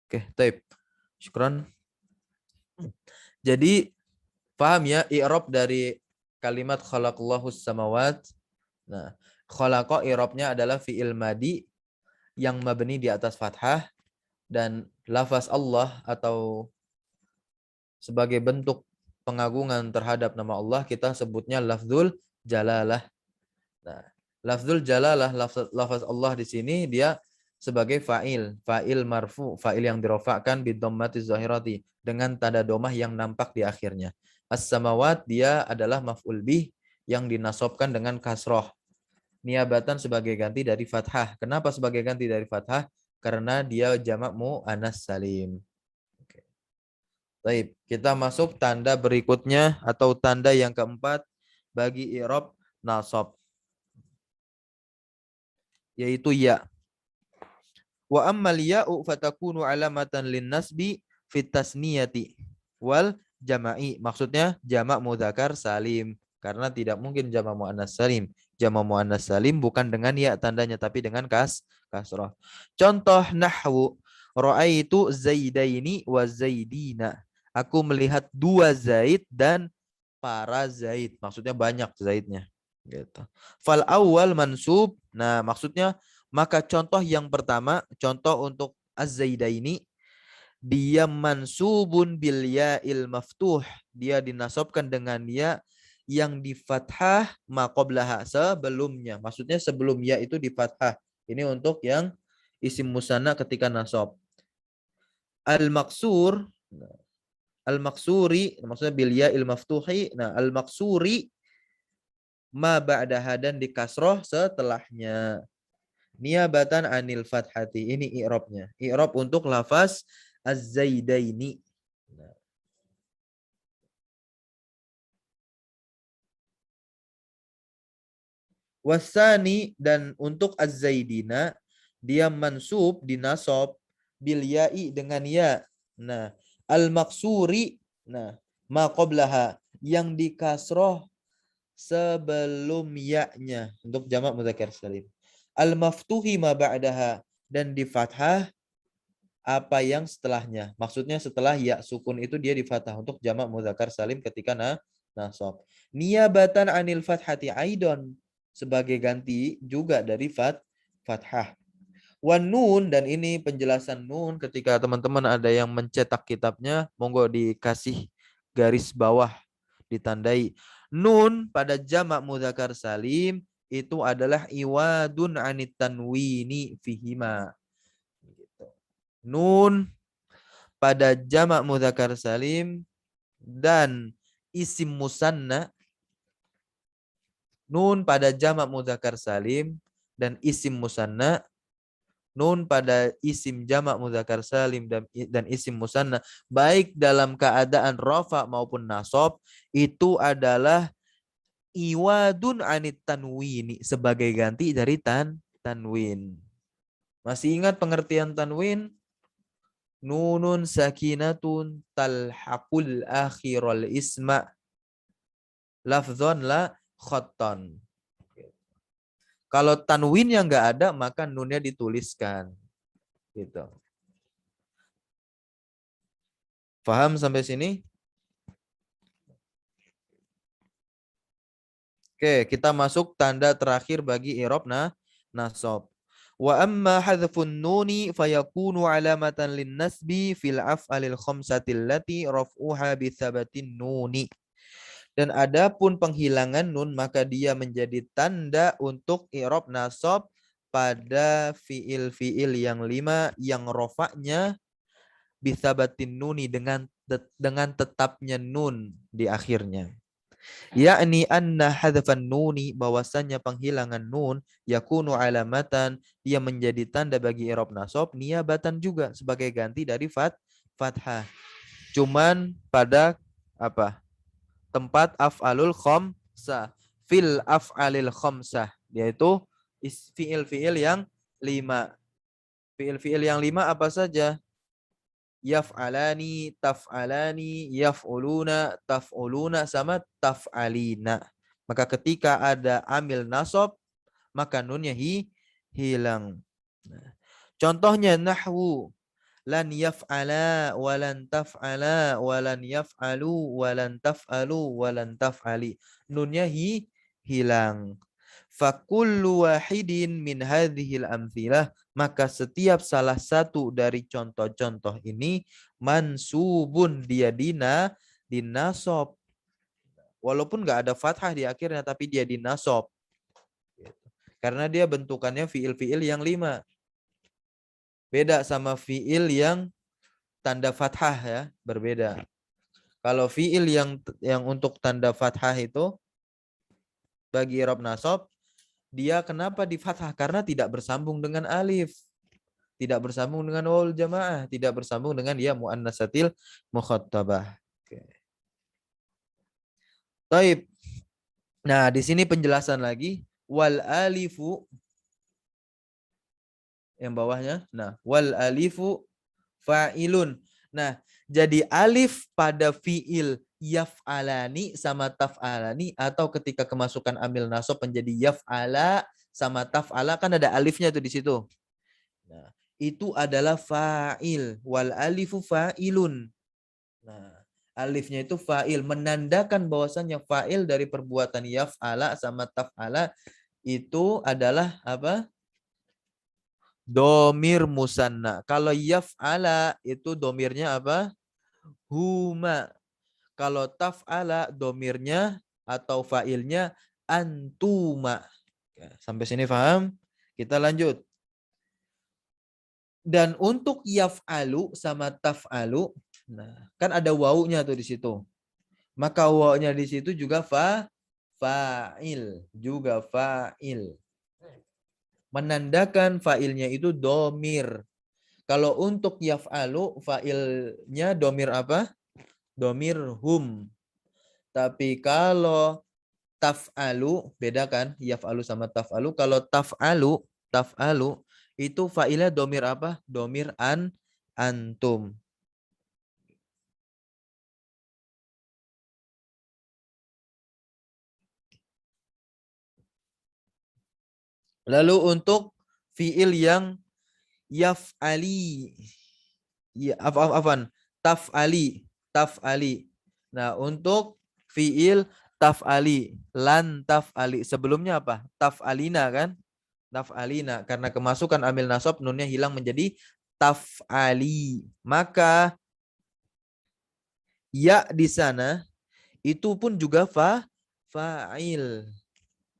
Oke, taib. Syukran. Jadi paham ya i'rab dari kalimat khalaqallahus samawat. Nah, khalaqa i'rabnya adalah fi'il madi yang mabni di atas fathah, dan lafaz Allah atau sebagai bentuk pengagungan terhadap nama Allah kita sebutnya lafzul jalalah. Nah, lafzul jalalah, lafaz Allah di sini dia sebagai fa'il marfu, fa'il yang dirofakkan bidhammatiz zahirati, dengan tanda domah yang nampak di akhirnya. As-samawat dia adalah maf'ul bih yang dinasobkan dengan kasroh, niabatan sebagai ganti dari fathah. Kenapa sebagai ganti dari fathah? Karena dia jamak muannas salim. Oke. Baik, kita masuk tanda berikutnya atau tanda yang keempat bagi i'rab nasab, yaitu ya. Wa ammal ya'u fatakunu alamatan linnasbi fit tasniyati wal jama'i. Maksudnya jamak mudzakkar salim, karena tidak mungkin jamak muannas salim. Jamak muannas salim bukan dengan ya tandanya tapi dengan kasrah. Contoh nahwu ra'aitu zaidaini wa zaidina. Aku melihat dua Zaid dan para Zaid. Maksudnya banyak Zaidnya. Gitu. Fal awal mansub. Nah, maksudnya maka contoh yang pertama, contoh untuk az-zaidaini, dia mansubun bil ya'il maftuh. Dia dinasabkan dengan ya yang di fathah ma qablaha, sebelumnya. Maksudnya sebelum ya itu di fathah. Ini untuk yang isim musanna ketika nasab. Al-maksur, al-maksuri, maksudnya bil ya'il maftuhi. Nah, al-maksuri ma ba'daha, dan di kasroh setelahnya. Niyabatan anil fathati. Ini i'rabnya. I'rab untuk lafaz az-zaidaini. Nah. Wasani, dan untuk az-zaidina dia mansub dinasab bil ya'i dengan ya. Nah, al-maksuri, nah, ma qablaha yang dikasroh sebelum ya-nya untuk jamak mudzakkar salim. Al-maftuhi ma ba'daha, dan di fathah apa yang setelahnya. Maksudnya setelah ya sukun itu dia di fathah untuk jamak mudzakkar salim ketika nasab. Niyabatan anil fathati aidon, sebagai ganti juga dari fathah. Wan nun, dan ini penjelasan nun ketika teman-teman ada yang mencetak kitabnya, monggo dikasih garis bawah ditandai. Nun pada jamak mudzakkar salim itu adalah iwadun anit tanwini fihima. Nun pada jamak mudzakkar salim dan isim musanna. Nun pada jamak mudzakkar salim dan isim musanna. Nun pada isim jamak mudzakkar salim dan isim musanna, baik dalam keadaan rafa maupun nasab, itu adalah iwadun anit tanwini, sebagai ganti dari tanwin. Masih ingat pengertian tanwin? Nunun sakinatun talhaqul akhiral isma lafzon la khotton. Kalau tanwin yang nggak ada, maka nunnya dituliskan. Gitu. Paham sampai sini? Oke, kita masuk tanda terakhir bagi i'rab nasab. Wa amma hadfun nuni fayakunu alamatan lin nasbi fil af'alil khamsatil lati raf'uha bi thabatin nuni. Dan adapun penghilangan nun, maka dia menjadi tanda untuk i'rab nasab pada fiil-fiil yang 5 yang rofaknya bithabatin nuni, dengan tetapnya nun di akhirnya. Yakni anna hadfan nuni, bahwasannya penghilangan nun, yakunu alamatan, dia menjadi tanda bagi i'rab nasab, niyabatan juga sebagai ganti dari fathah. Cuman pada apa? Tempat af'alul khamsah, fil af'alil khamsah, yaitu fiil-fiil yang 5. Fiil-fiil yang 5 apa saja? Yaf'alani, taf'alani, yaf'uluna, taf'uluna, sama taf'alina. Maka ketika ada amil nasab, maka nunnya hilang. Nah, contohnya nahwu lan yaf'ala walan taf'ala walan yaf'alu walan taf'alu walan taf'ali. Nunnya hilang. Fakullu wahidin min hadhil amthilah, maka setiap salah satu dari contoh-contoh ini mansubun, dia dinasab. Walaupun nggak ada fathah di akhirnya, tapi dia dinasab. Karena dia bentukannya fiil-fiil yang 5. Beda sama fiil yang tanda fathah ya, berbeda. Kalau fiil yang untuk tanda fathah itu bagi i'rab nasab, dia kenapa di fathah? Karena tidak bersambung dengan alif, tidak bersambung dengan wawul jamaah, tidak bersambung dengan ya muannatsatil mukhattabah. Oke. Taib. Nah, di sini penjelasan lagi, wal alifu yang bawahnya. Nah, wal alifu fa'ilun. Nah, jadi alif pada fiil yaf'alani sama taf'alani, atau ketika kemasukan amil nasab menjadi yaf'ala sama taf'ala, kan ada alifnya tuh di situ. Nah, itu adalah fa'il. Wal alifu fa'ilun. Nah, alifnya itu fa'il, menandakan bahwasannya fa'il dari perbuatan yaf'ala sama taf'ala itu adalah apa? Domir musanna. Kalau yaf'ala itu domirnya apa? Huma. Kalau taf'ala domirnya atau fa'ilnya antuma. Sampai sini paham? Kita lanjut. Dan untuk yaf'alu sama taf'alu, nah, kan ada wawunya tuh di situ. Maka wawunya di situ juga fa'il, juga fa'il. Menandakan fa'ilnya itu domir. Kalau untuk yaf'alu, fa'ilnya domir apa? Domir hum. Tapi kalau taf'alu, beda kan? Yaf'alu sama taf'alu. Kalau taf'alu itu fa'ilnya domir apa? Domir antum. Lalu untuk fi'il yang yaf'ali. Ya, afan. Taf'ali. Nah, untuk fi'il taf'ali, lan taf'ali. Sebelumnya apa? Taf'alina kan? Taf'alina. Karena kemasukan amil nasab, nunnya hilang menjadi taf'ali. Maka ya di sana itu pun juga fa'il.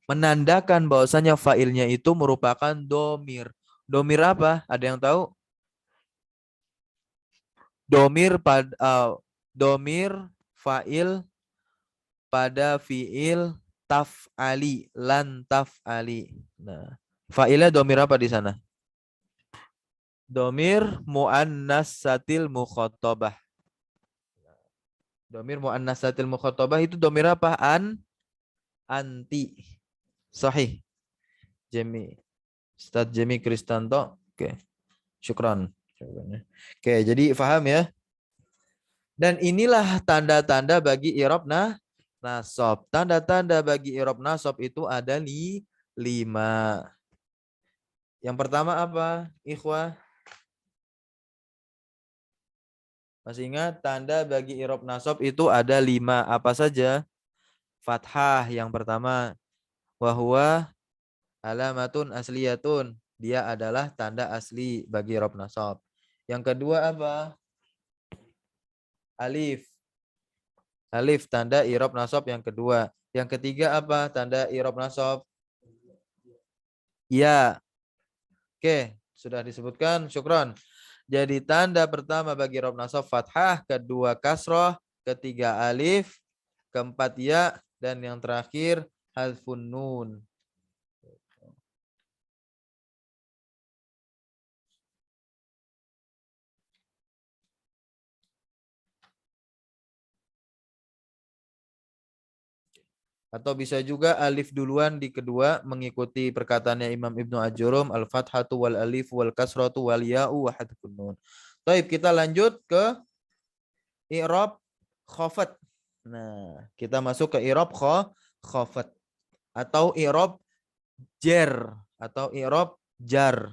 Menandakan bahwasanya fa'ilnya itu merupakan domir. Domir apa? Ada yang tahu? Domir fa'il pada fi'il taf'ali, lan taf'ali. Nah, fa'ilnya domir apa di sana? Domir mu'annatsatil mukhatabah. Domir mu'annatsatil mukhatabah itu domir apa? Anti. Sahih. Jemi. Ustaz Jemi Kristanto. Oke. Syukran. Oke, jadi paham ya? Dan inilah tanda-tanda bagi i'rab nasab. Tanda-tanda bagi i'rab nasab itu ada 5. Yang pertama apa, ikhwah? Masih ingat tanda bagi i'rab nasab itu ada 5. Apa saja? Fathah yang pertama. Wahwa alamatun asliyatun. Dia adalah tanda asli bagi i'rab nasab. Yang kedua apa? Alif. Alif tanda i'rab nasab yang kedua. Yang ketiga apa? Tanda i'rab nasab. Ya. Oke, sudah disebutkan. Syukron. Jadi tanda pertama bagi i'rab nasab fathah, kedua kasroh, ketiga alif, keempat ya, dan yang terakhir hadfun nun. Atau bisa juga alif duluan di kedua mengikuti perkataannya Imam Ibnu Ajurum al-fathatu wal alif wal kasratu wal ya'u wa hadfun nun. Baik, kita lanjut ke i'rab khafat. Nah, kita masuk ke i'rab khafat atau i'rab jar atau i'rab jar.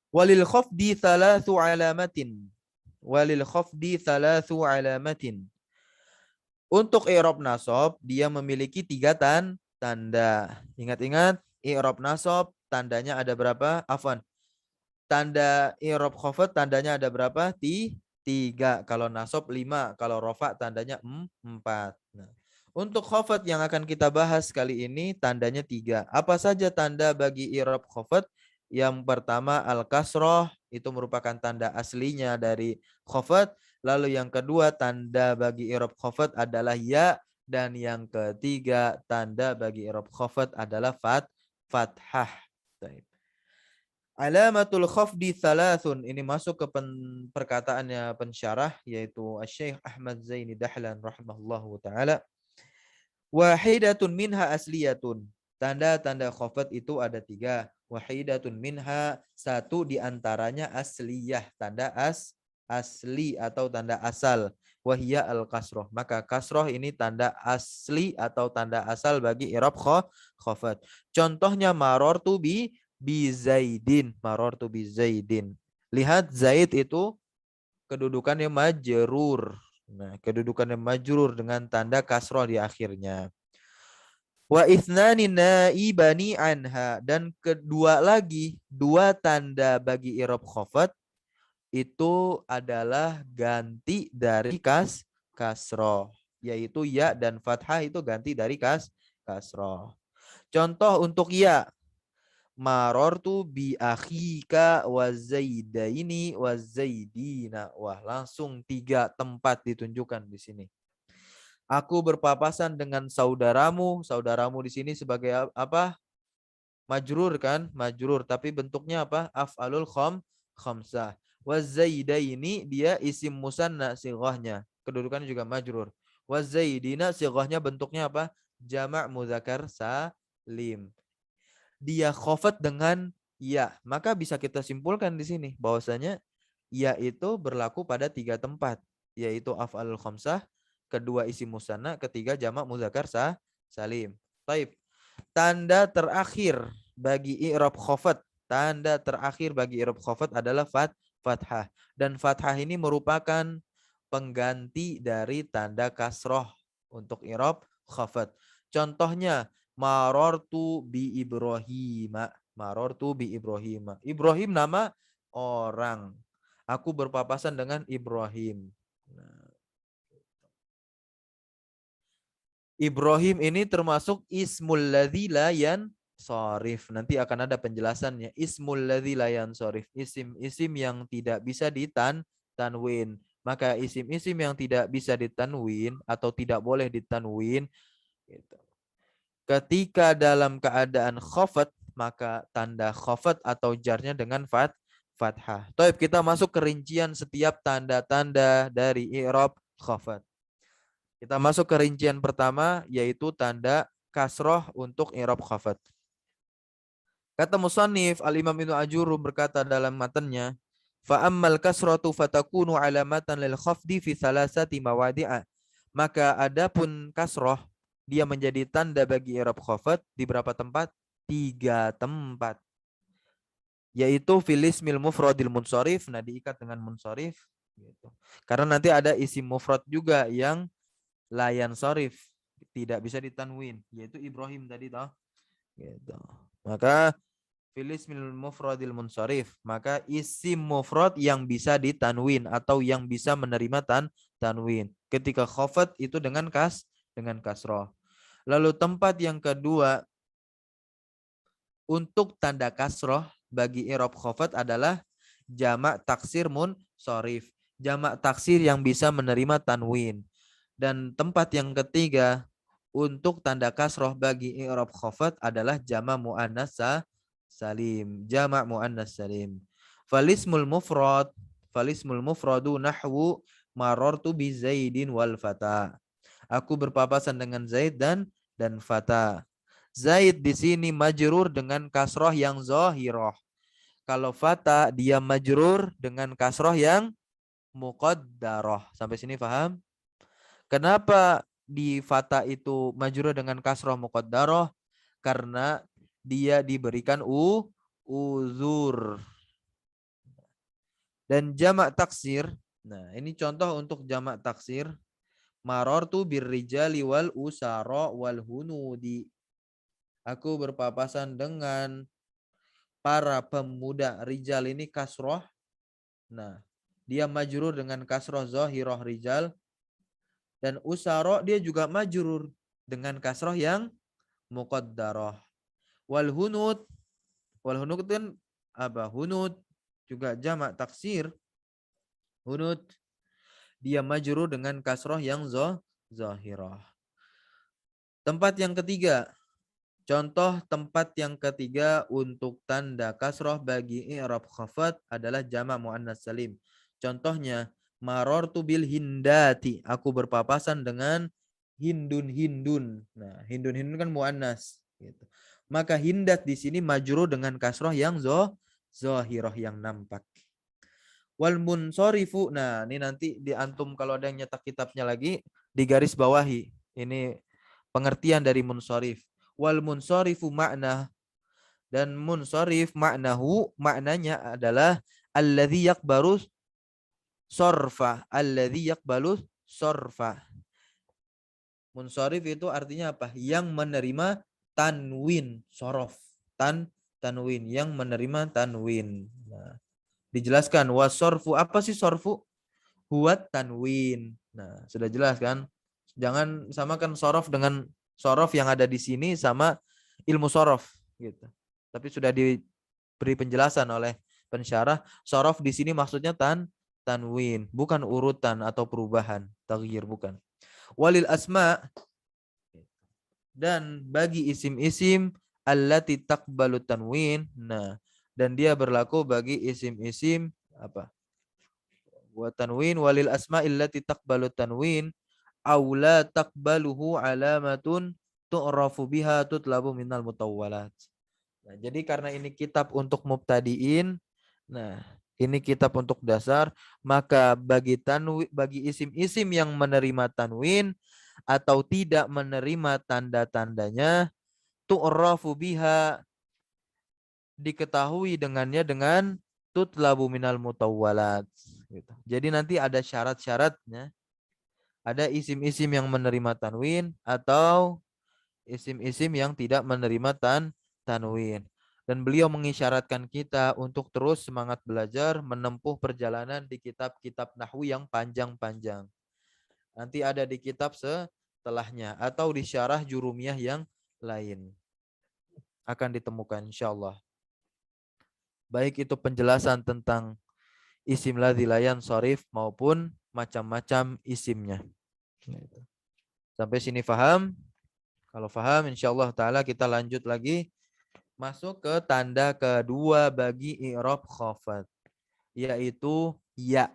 Walil khafdi thalathu alamatin. Walil khafdi thalathu alamatin. Untuk i'rab nasab, dia memiliki 3 tanda. Ingat-ingat, i'rab nasab tandanya ada berapa? Afwan. Tanda i'rab khafat tandanya ada berapa? 3. Kalau nasab 5. Kalau rofa tandanya 4. Nah, untuk khafat yang akan kita bahas kali ini tandanya 3. Apa saja tanda bagi i'rab khafat? Yang pertama al-kasroh, itu merupakan tanda aslinya dari khafat. Lalu yang kedua tanda bagi i'rab khafat adalah ya, dan yang ketiga tanda bagi i'rab khafat adalah fathah. Baik. Alamatul khafdi thalathun. Ini masuk ke perkataannya pensyarah yaitu Syekh Ahmad Zaini Dahlan rahimahullahu taala. Wahidatun minha asliyatun. Tanda-tanda khafat itu ada 3. Wahidatun minha, satu di antaranya asliyah, tanda asli atau tanda asal. Wahia al-kasroh. Maka kasroh ini tanda asli atau tanda asal bagi i'rab khafat. Contohnya marortu bi Zaidin. Marortu bi Zaidin. Lihat Zaid itu kedudukannya majrur. Nah, kedudukannya majrur dengan tanda kasroh di akhirnya. Wa ithnani naibani anha, dan kedua lagi dua tanda bagi i'rab khafat itu adalah ganti dari kasroh, yaitu ya dan fathah itu ganti dari kasroh. Contoh untuk ya, marortu bi akhika wa zaidaini wa zaidina. Wah, langsung 3 tempat ditunjukkan di sini. Aku berpapasan dengan saudaramu. Saudaramu di sini sebagai apa? Majrur kan? Majrur. Tapi bentuknya apa? Af'alul khamsah. Wazaidaini dia isim musanna sighahnya. Kedudukannya juga majrur. Wazaidina sighahnya bentuknya apa? Jama' muzakkar salim. Dia khafat dengan ya. Maka bisa kita simpulkan di sini bahwasanya ya itu berlaku pada 3 tempat, yaitu af'alul khamsah, kedua isim musanna, ketiga jama' muzakkar salim. Baik. Tanda terakhir bagi i'rab khafat, tanda terakhir bagi i'rab khafat adalah fathah. Dan fathah ini merupakan pengganti dari tanda kasroh untuk i'rab khafat. Contohnya marortu bi Ibrahim. Marortu bi Ibrahim. Ibrahim nama orang. Aku berpapasan dengan Ibrahim. Nah, Ibrahim ini termasuk ismul ladzi la yansharif. Nanti akan ada penjelasannya. Ismul ladzi la yansharif. Isim-isim yang tidak bisa ditanwin. Maka isim-isim yang tidak bisa ditanwin atau tidak boleh ditanwin, gitu. Ketika dalam keadaan khafat, maka tanda khafat atau jarnya dengan fathah. Taib, kita masuk ke rincian setiap tanda-tanda dari i'rab khafat. Kita masuk ke rincian pertama, yaitu tanda kasroh untuk i'rab khafat. Kata musannif Al-Imam Ibnu Ajurrum berkata dalam matanya, fa'ammal kasratu fatakunu alamatan lil khafdi fi thalathati mawadi'a. Maka adapun kasroh, dia menjadi tanda bagi i'rab khafat di berapa tempat? 3 tempat. Yaitu fil ismil mufradil munsharif, nah diikat dengan munsharif gitu. Karena nanti ada isim mufrad juga yang layan sorif, tidak bisa ditanwin, yaitu Ibrahim tadi toh. Gitu. Maka fil ismil mufradil munsharif, maka isim mufrad yang bisa ditanwin atau yang bisa menerima tanwin. Ketika khafat itu dengan kasroh. Lalu tempat yang kedua untuk tanda kasroh bagi i'rab khafat adalah jamak taksir munsharif. Jamak taksir yang bisa menerima tanwin. Dan tempat yang ketiga untuk tanda kasroh bagi i'rab khafat adalah jama' muannas salim. Jama' muannas salim. Falismul mufradu nahwu marartu bi Zaidin wal fata. Aku berpapasan dengan Zaid dan fata. Zaid di sini majrur dengan kasroh yang zahirah. Kalau fata dia majrur dengan kasroh yang muqaddarah. Sampai sini paham? Kenapa di fata itu majrur dengan kasroh muqaddarah? Karena dia diberikan uzur. Dan jamak taksir. Nah, ini contoh untuk jamak taksir. Marartu birrijali wal usara wal hunudi. Aku berpapasan dengan para pemuda. Rijal ini kasroh. Nah, dia majrur dengan kasroh zahirah rijal. Dan usara dia juga majrur dengan kasroh yang muqaddarah. Wal hunud kan apa? Hunud juga jamak taksir. Hunud dia majrur dengan kasroh yang zahirah. Tempat yang ketiga. Contoh tempat yang ketiga untuk tanda kasroh bagi i'rab khafat adalah jamak muannas salim. Contohnya marartu bil hindati. Aku berpapasan dengan hindun. Nah, hindun kan muannas gitu. Maka hindat di sini majrur dengan kasroh yang zahirah yang nampak. Wal munsorifu. Nah, ini nanti di antum kalau ada yang nyetak kitabnya lagi di garis bawahi. Ini pengertian dari munsorif. Wal munsorifu makna, dan munsorif maknanya adalah alladzi yaqbalu sorfa. Alladzi yaqbalu sorfa. Munsorif itu artinya apa? Yang menerima tanwin, sorof. Tanwin, yang menerima tanwin. Nah, dijelaskan wasorfu, apa sih sorfu? Huwat tanwin. Nah, sudah jelas kan? Jangan samakan sorof dengan sorof yang ada di sini sama ilmu sorof gitu. Tapi sudah diberi penjelasan oleh pensyarah, sorof di sini maksudnya tanwin, bukan urutan atau perubahan, taghyir bukan. Walil asma, dan bagi isim-isim allati taqbalu tanwin. Nah, dan dia berlaku bagi isim-isim apa? Wa tanwin walil asma'il lati taqbalu tanwin aw la taqbaluhu alamatun tu'rafu biha tutlabu minal mutawwalat. Nah, jadi karena ini kitab untuk mubtadiin, nah, ini kitab untuk dasar, maka bagi isim-isim yang menerima tanwin atau tidak menerima tanda-tandanya, tu'rafu biha, diketahui dengannya dengan tutlabu minal mutawwalat gitu. Jadi nanti ada syarat-syaratnya. Ada isim-isim yang menerima tanwin atau isim-isim yang tidak menerima tanwin. Dan beliau mengisyaratkan kita untuk terus semangat belajar menempuh perjalanan di kitab-kitab nahwu yang panjang-panjang. Nanti ada di kitab setelahnya atau di syarah jurumiyah yang lain. Akan ditemukan insyaallah. Baik itu penjelasan tentang isim ladzi la yansharif maupun macam-macam isimnya. Sampai sini paham? Kalau paham insyaallah taala kita lanjut lagi masuk ke tanda kedua bagi i'rab khafat, yaitu ya.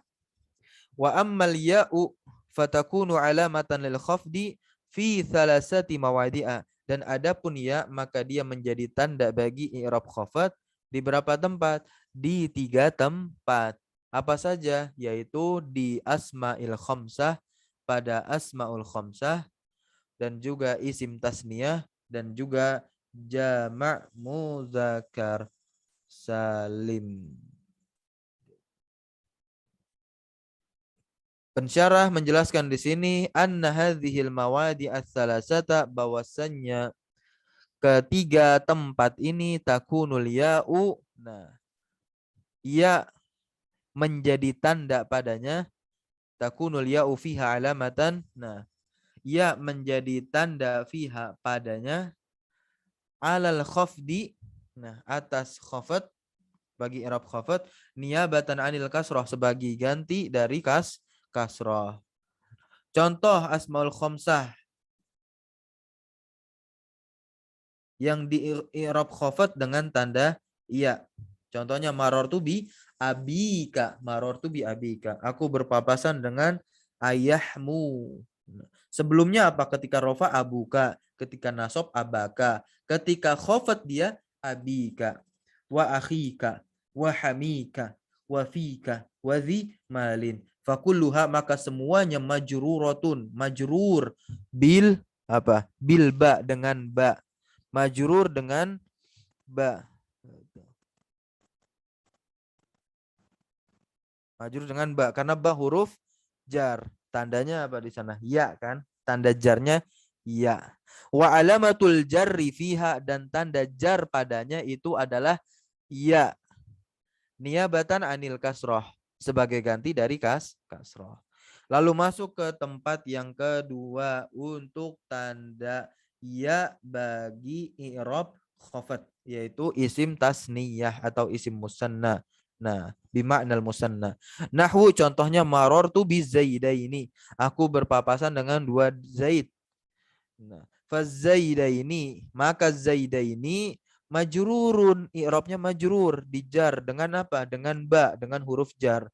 Wa ammal ya'u fatakunu alamatan lil khafdi fi thalathati mawadi'a. Dan adapun ya maka dia menjadi tanda bagi i'rab khafat di berapa tempat? Di 3 tempat. Apa saja? Yaitu di asma'il khamsah, pada asma'ul khamsah, dan juga isim tasniyah, dan juga jama' muzakkar salim. Pensyarah menjelaskan di sini anna hadhil mawadi ats-tsalasata, bahwasannya ketiga tempat ini takunul ya'u. Nah, ya menjadi tanda padanya, takunul ya'u fiha alamatan. Nah, ya menjadi tanda fiha padanya alal khafdi. Nah, atas khafat, bagi i'rab khafat, niyabatan anil kasrah, sebagai ganti dari kasrah. Contoh asmaul khamsah yang di i'rab khafat dengan tanda iya. Contohnya marartu bi abika, marartu bi abika. Aku berpapasan dengan ayahmu. Sebelumnya apa? Ketika rofa abuka, ketika nasob abaka, ketika khafat dia abika, wa akhika, wa hamika, wa fika, wa dhi malin. Fakulluha, maka semuanya majruratun, majrur bil apa? Bil ba, dengan ba. Majrur dengan ba. Majrur dengan ba, karena ba huruf jar. Tandanya apa di sana? Ya kan? Tanda jarnya ya. Wa alamatul jarri fiha, dan tanda jar padanya itu adalah ya. Niyabatan anil kasroh, sebagai ganti dari kasroh. Lalu masuk ke tempat yang kedua untuk tanda ya bagi i'rab khafat, yaitu isim tasniyah atau isim musanna. Nah, bima'nal musanna. Nahwu, contohnya marartu bi zaidaini. Aku berpapasan dengan 2 zaid. Nah, fazaidaini, maka zaidaini majrurun, i'rabnya majrur, dijar dengan apa? Dengan ba, dengan huruf jar.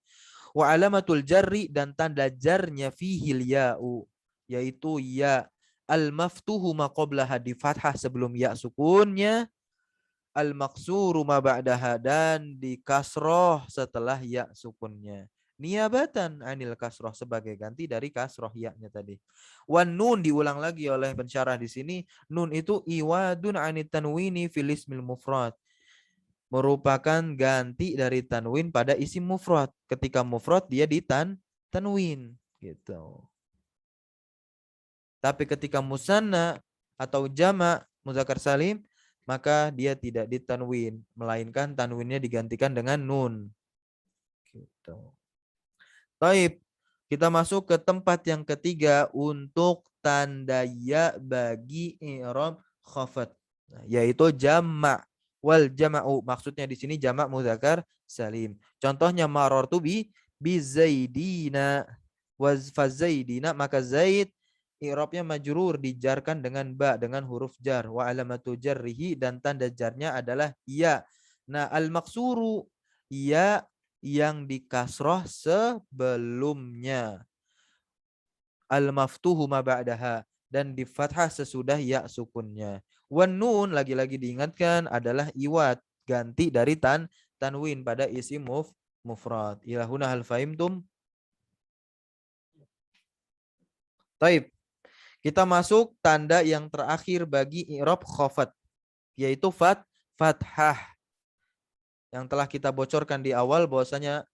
Wa alamatul jarri, dan tanda jarnya fihil ya'u, yaitu ya. Al maftuhu ma qablaha, di fathah sebelum ya sukunnya. Al maksuru ma ba'daha, dan di kasroh setelah ya sukunnya. Niyabatan anil kasroh, sebagai ganti dari kasroh ya-nya tadi. Wan nun, diulang lagi oleh pensyarah di sini. Nun itu iwadun anit tanwini fil ismil mufrad, merupakan ganti dari tanwin pada isim mufrad. Ketika mufrad dia tanwin gitu. Tapi ketika musanna atau jama' muzakkar salim, maka dia tidak ditanwin, melainkan tanwinnya digantikan dengan nun. Gitu. Baik, kita masuk ke tempat yang ketiga untuk tanda ya bagi i'rab khafat, yaitu jama'. Wal jama'u, maksudnya di sini jama' muzakkar salim. Contohnya marartu bi zaidina wa fazaidina, maka zaid i'rabnya majrur, dijarkan dengan ba, dengan huruf jar. Wa alamatu jarrihi, dan tanda jarnya adalah ya. Nah, al-maksuru, ya yang dikasroh sebelumnya. Al-maftuhu ma ba'daha, dan di fathah sesudah ya sukunnya. Wan nun, lagi-lagi diingatkan, adalah iwat, ganti dari tanwin pada isim mufrad. Ilahuna hal fahimtum? Taib. Kita masuk tanda yang terakhir bagi i'rab khafat, yaitu fathah. Yang telah kita bocorkan di awal bahwasanya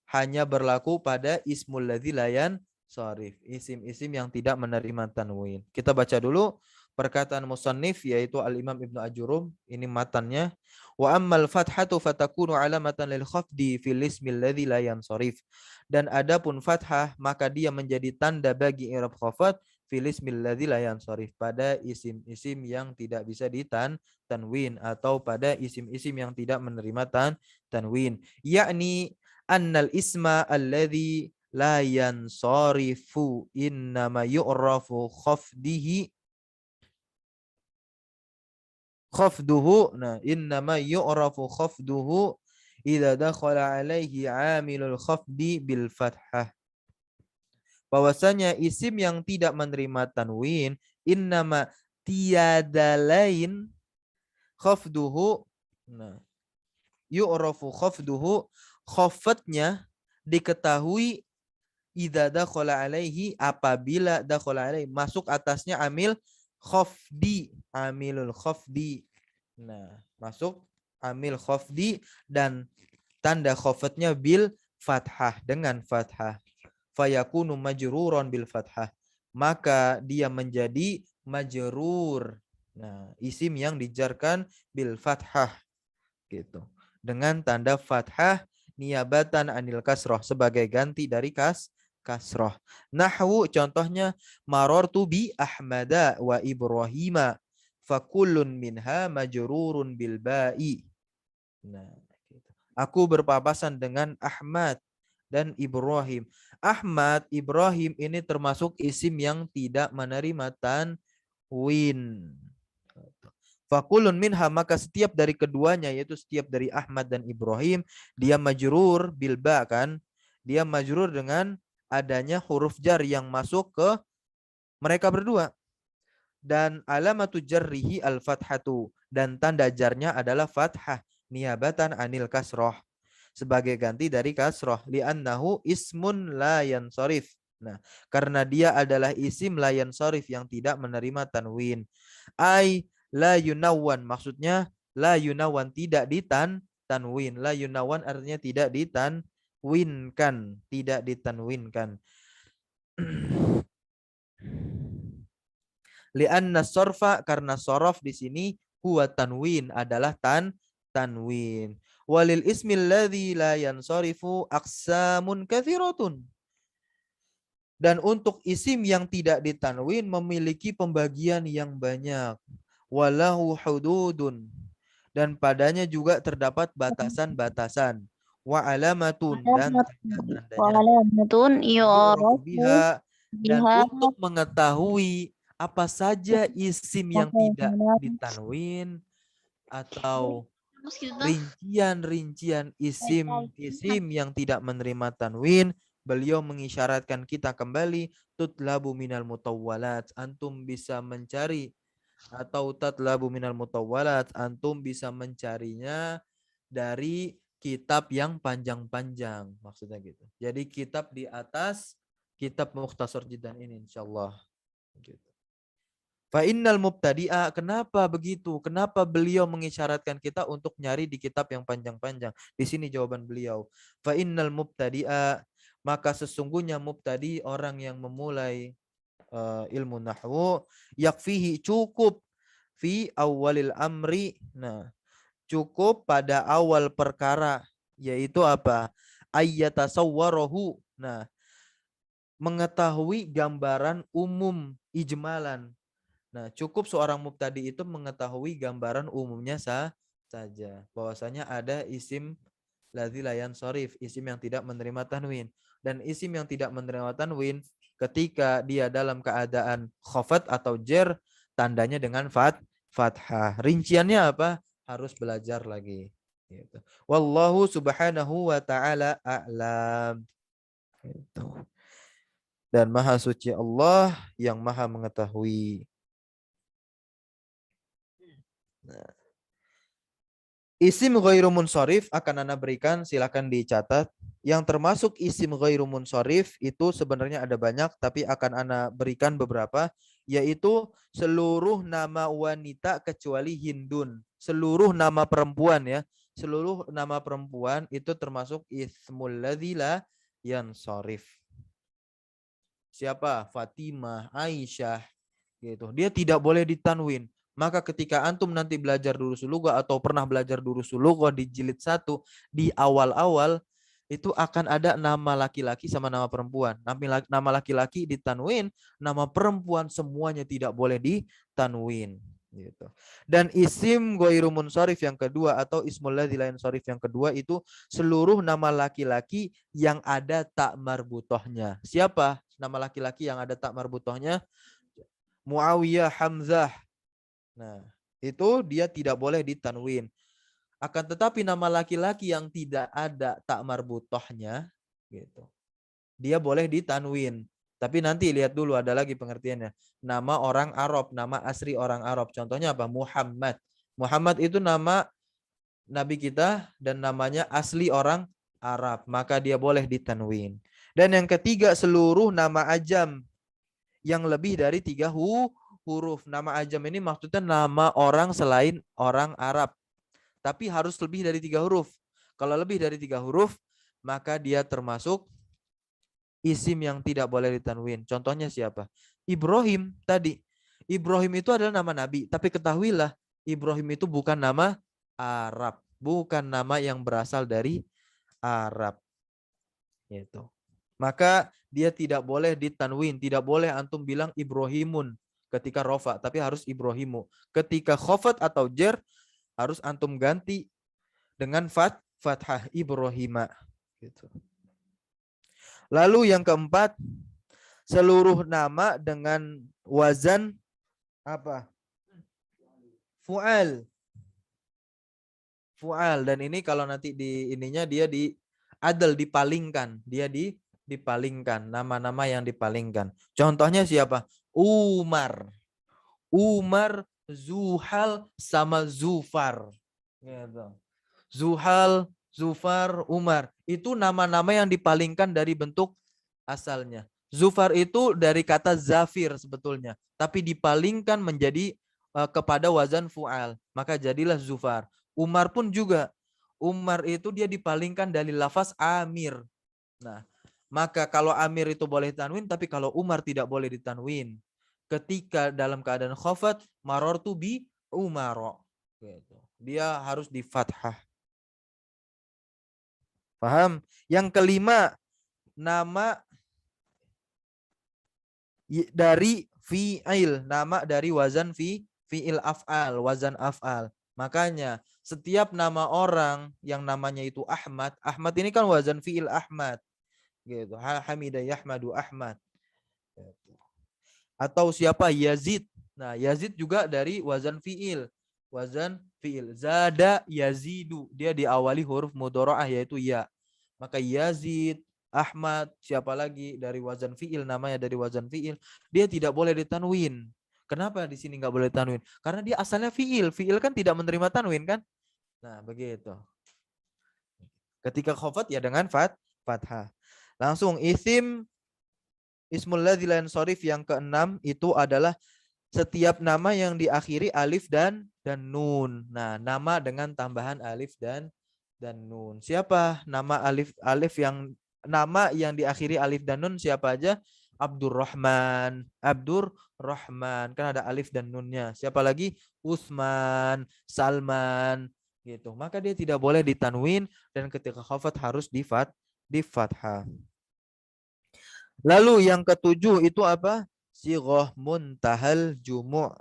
hanya berlaku pada ismul ladzi layan sharif, isim-isim yang tidak menerima tanwin. Kita baca dulu perkataan musannif yaitu Al-Imam Ibnu Ajurum, ini matannya. Wa ammal fathatu fatakunu alamatan lil khafdi fil ismil ladzi la yansharif. Dan adapun fathah maka dia menjadi tanda bagi i'rab khafat fil ismil ladzi la yansharif, pada isim-isim yang tidak bisa tanwin atau pada isim-isim yang tidak menerima tanwin, yakni annal isma alladhi la yansarifu innama yu'rafu khafduhu. Nah, innama yu'rafu khafduhu idza dakhala alaihi amilul khafdi bil fathah. Bahwasanya isim yang tidak menerima tanwin, innama, tiada lain, khafduhu, nah, yu'rafu khafduhu, khafatnya diketahui, idza dakhala alaihi, apabila dakhala alaihi, masuk atasnya amil khafdi, amilul khafdi. Nah, masuk amil khafdi dan tanda khafatnya bil fathah, dengan fathah. Fayakunu majruron bil fathah, maka dia menjadi majrur. Nah, isim yang dijarkan bil fathah gitu, dengan tanda fathah, niyabatan anil kasroh, sebagai ganti dari kasroh. Nahwu, contohnya, marortu bi Ahmada wa Ibrahima fakullun minha majrurun bil ba'i. Nah, gitu. Aku berpapasan dengan Ahmad dan Ibrahim. Ahmad, Ibrahim ini termasuk isim yang tidak menerima tanwin. Fakulun minha, maka setiap dari keduanya, yaitu setiap dari Ahmad dan Ibrahim, dia majrur bilba, kan? Dia majrur dengan adanya huruf jar yang masuk ke mereka berdua. Dan alamatu jarrihi al-fathatu, dan tanda jarnya adalah fathah, niyabatan anil kasroh, sebagai ganti dari kasroh. Li'annahu ismun la yansharif. Nah, karena dia adalah isim la yansharif, yang tidak menerima tanwin. Ai la yunawan, maksudnya la yunawan, tidak tanwin. La yunawan artinya tidak ditanwinkan, tidak ditanwinkan. Li'anna sorfa, karena sorof di sini, huwa tanwin, adalah tanwin. Walil ismil ladzi la yansarifu aqsamun katsiratun. Dan untuk isim yang tidak ditanwin memiliki pembagian yang banyak. Walahu hududun, dan padanya juga terdapat batasan-batasan. Wa alamatun, dan tanda-tandanya. Walamatun Yu'rafu yu'rafu biha, dan biha untuk mengetahui apa saja isim yang tidak ditanwin atau rincian-rincian isim yang tidak menerima tanwin, beliau mengisyaratkan kita kembali, tutlabu minal mutawwalat, antum bisa mencari, atau tatlabu minal mutawwalat, antum bisa mencarinya dari kitab yang panjang-panjang, maksudnya gitu. Jadi kitab di atas kitab Mukhtasar Jiddan ini, insyaallah gitu. Fa innal mubtadi'a, kenapa begitu? Kenapa beliau mengisyaratkan kita untuk nyari di kitab yang panjang-panjang? Di sini jawaban beliau. Fa innal mubtadi'a, maka sesungguhnya mubtadi, orang yang memulai ilmu nahwu, yakfihi, cukup, fi awalil amri, nah, cukup pada awal perkara, yaitu apa? Ayyatasawwarahu, nah, mengetahui gambaran umum, ijmalan. Nah, cukup seorang mubtadi itu mengetahui gambaran umumnya saja. Bahwasanya ada isim ladzi la yansharif, isim yang tidak menerima tanwin. Dan isim yang tidak menerima tanwin Ketika dia dalam keadaan khafat atau jer, tandanya dengan fathah. Rinciannya apa? Harus belajar lagi. Gitu. Wallahu subhanahu wa ta'ala a'lam. Gitu. Dan maha suci Allah yang maha mengetahui. Nah, isim ghairu munsharif akan Anda berikan, silakan dicatat. Yang termasuk isim ghairu munsharif itu sebenarnya ada banyak, tapi akan Anda berikan beberapa, yaitu seluruh nama wanita kecuali Hindun. Seluruh nama perempuan ya. Seluruh nama perempuan itu termasuk ismul ladzi la yansharif. Siapa? Fatimah, Aisyah, gitu. Dia tidak boleh ditanwin. Maka ketika antum nanti belajar durusul lughah atau pernah belajar durusul lughah di jilid 1, di awal-awal itu akan ada nama laki-laki sama nama perempuan. Nama laki-laki ditanwin, nama perempuan semuanya tidak boleh ditanwin. Gitu. Dan isim ghairu munsharif yang kedua atau ismul ladzi la yansharif yang kedua itu seluruh nama laki-laki yang ada tak marbutohnya. Siapa nama laki-laki yang ada tak marbutohnya? Muawiyah, Hamzah. Nah, itu dia tidak boleh ditanwin. Akan tetapi nama laki-laki yang tidak ada tak marbutohnya, gitu, dia boleh ditanwin. Tapi nanti lihat dulu ada lagi pengertiannya. Nama orang Arab, nama asli orang Arab. Contohnya apa? Muhammad. Muhammad itu nama Nabi kita dan namanya asli orang Arab. Maka dia boleh ditanwin. Dan yang ketiga, seluruh nama ajam yang lebih dari 3 huruf. Nama ajam ini maksudnya nama orang selain orang Arab. Tapi harus lebih dari 3 huruf. Kalau lebih dari 3 huruf, maka dia termasuk isim yang tidak boleh ditanwin. Contohnya siapa? Ibrahim tadi. Ibrahim itu adalah nama Nabi. Tapi ketahuilah, Ibrahim itu bukan nama Arab. Bukan nama yang berasal dari Arab. Gitu. Maka dia tidak boleh ditanwin. Tidak boleh antum bilang Ibrahimun ketika rofa. Tapi harus Ibrahimu. Ketika khofat atau jer, harus antum ganti dengan fathah Ibrahima. Gitu. Lalu yang keempat, seluruh nama dengan wazan apa? Fu'al. Fu'al. Dan ini kalau nanti di ininya dia di adal, dipalingkan. Dia dipalingkan. Nama-nama yang dipalingkan. Contohnya siapa? Umar. Umar, Zuhal, sama Zufar. Gitu. Zuhal, Zufar, Umar. Itu nama-nama yang dipalingkan dari bentuk asalnya. Zufar itu dari kata zafir sebetulnya. Tapi dipalingkan menjadi kepada wazan fu'al. Maka jadilah Zufar. Umar pun juga. Umar itu dia dipalingkan dari lafaz Amir. Nah, maka kalau Amir itu boleh ditanwin, tapi kalau Umar tidak boleh ditanwin. Ketika dalam keadaan khafat, marortu bi Umaro. Gitu. Dia harus di fathah. Paham? Yang kelima, nama dari fi'il, nama dari wazan fi'il af'al, wazan af'al. Makanya setiap nama orang yang namanya itu Ahmad, Ahmad ini kan wazan fi'il Ahmad. Gitu. Hamidah Yahmadu Ahmad. Gitu. Atau siapa? Yazid. Nah, Yazid juga dari wazan fi'il. Wazan fi'il. Zada Yazidu. Dia diawali huruf mudharaah yaitu ya. Maka Yazid, Ahmad, siapa lagi dari wazan fi'il, namanya dari wazan fi'il, dia tidak boleh ditanwin. Kenapa di sini nggak boleh tanwin? Karena dia asalnya fi'il. Fi'il kan tidak menerima tanwin kan? Nah, begitu. Ketika khafat ya dengan fathah. Langsung isim ismul ladzi la yansharif yang keenam itu adalah setiap nama yang diakhiri alif dan nun. Nah, nama dengan tambahan alif dan nun. Siapa nama alif yang diakhiri alif dan nun siapa aja? Abdurrahman. Abdurrahman. Kan ada alif dan nunnya. Siapa lagi? Utsman, Salman gitu. Maka dia tidak boleh ditanwin dan ketika khafat harus di fathah. Lalu yang ketujuh itu apa? Sighah muntahal jumu'.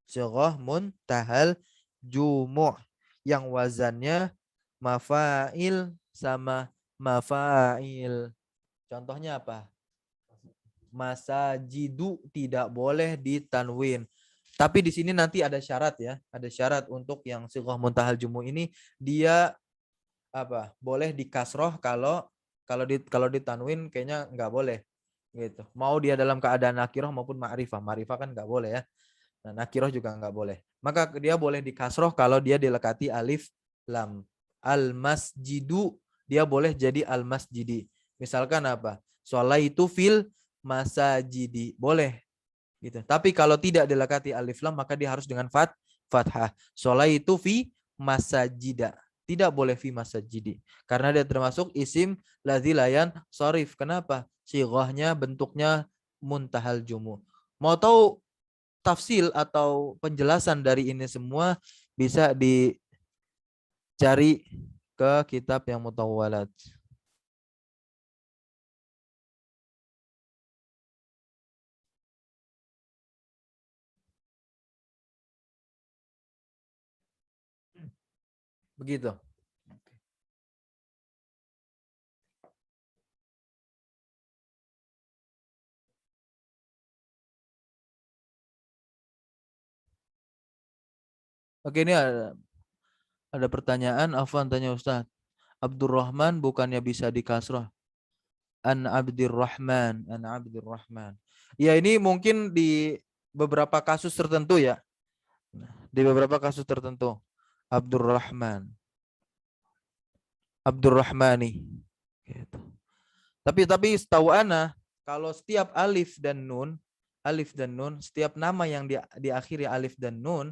Sighah muntahal jumu' yang wazannya mafail sama mafail. Contohnya apa? masajidu tidak boleh ditanwin. Tapi di sini nanti ada syarat ya, ada syarat untuk yang sighah muntahal jumu ini dia apa? Boleh dikasroh kalau ditanwin kayaknya nggak boleh gitu. Mau dia dalam keadaan nakiroh maupun ma'rifah. Ma'rifah kan nggak boleh ya. Nah, nakiroh juga nggak boleh. Maka dia boleh dikasroh kalau dia dilekati alif lam. Al masjidu dia boleh jadi al masjidi. Misalkan apa? Sholaitu fil masajidi. Boleh gitu. Tapi kalau tidak dilekati alif lam maka dia harus dengan fathah. Sholaitu fi masajida. Tidak boleh fi masajidi. Karena dia termasuk isim ladzi layan sharif. Kenapa? Sighahnya bentuknya muntahal jumu. Mau tahu tafsil atau penjelasan dari ini semua bisa dicari ke kitab yang mutawwalat. Begitu. Oke, ini ada pertanyaan. Afwan tanya Ustaz. Abdurrahman bukannya bisa dikasrah? An Abdurrahman, An Abdurrahman. Ya ini mungkin di beberapa kasus tertentu ya. Di beberapa kasus tertentu. Abdurrahman. Abdurrahmani. Gitu. Tapi setahu ana kalau setiap alif dan nun, setiap nama yang diakhiri alif dan nun,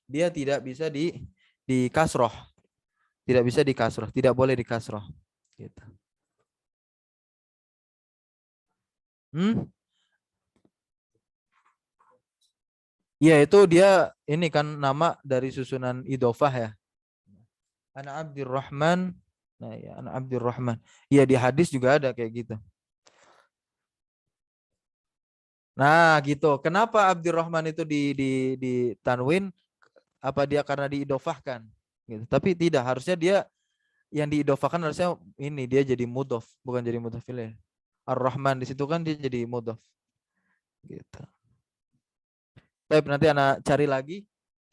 dia tidak bisa di kasroh, tidak bisa dikasroh, tidak boleh dikasroh. Gitu. Ya itu dia ini kan nama dari susunan idofah ya. Ana Abdurrahman. Nah ya, Ana Abdurrahman. Iya di hadis juga ada kayak gitu. Nah gitu. Kenapa Abdurrahman itu di tanwin? Apa dia karena diidofahkan? Gitu. Tapi tidak. Harusnya dia yang diidofahkan harusnya ini dia jadi mudhof, bukan jadi mudhof ilaih. Ar-Rahman di situ kan dia jadi mudhof. Gitu. Baik, nanti anak cari lagi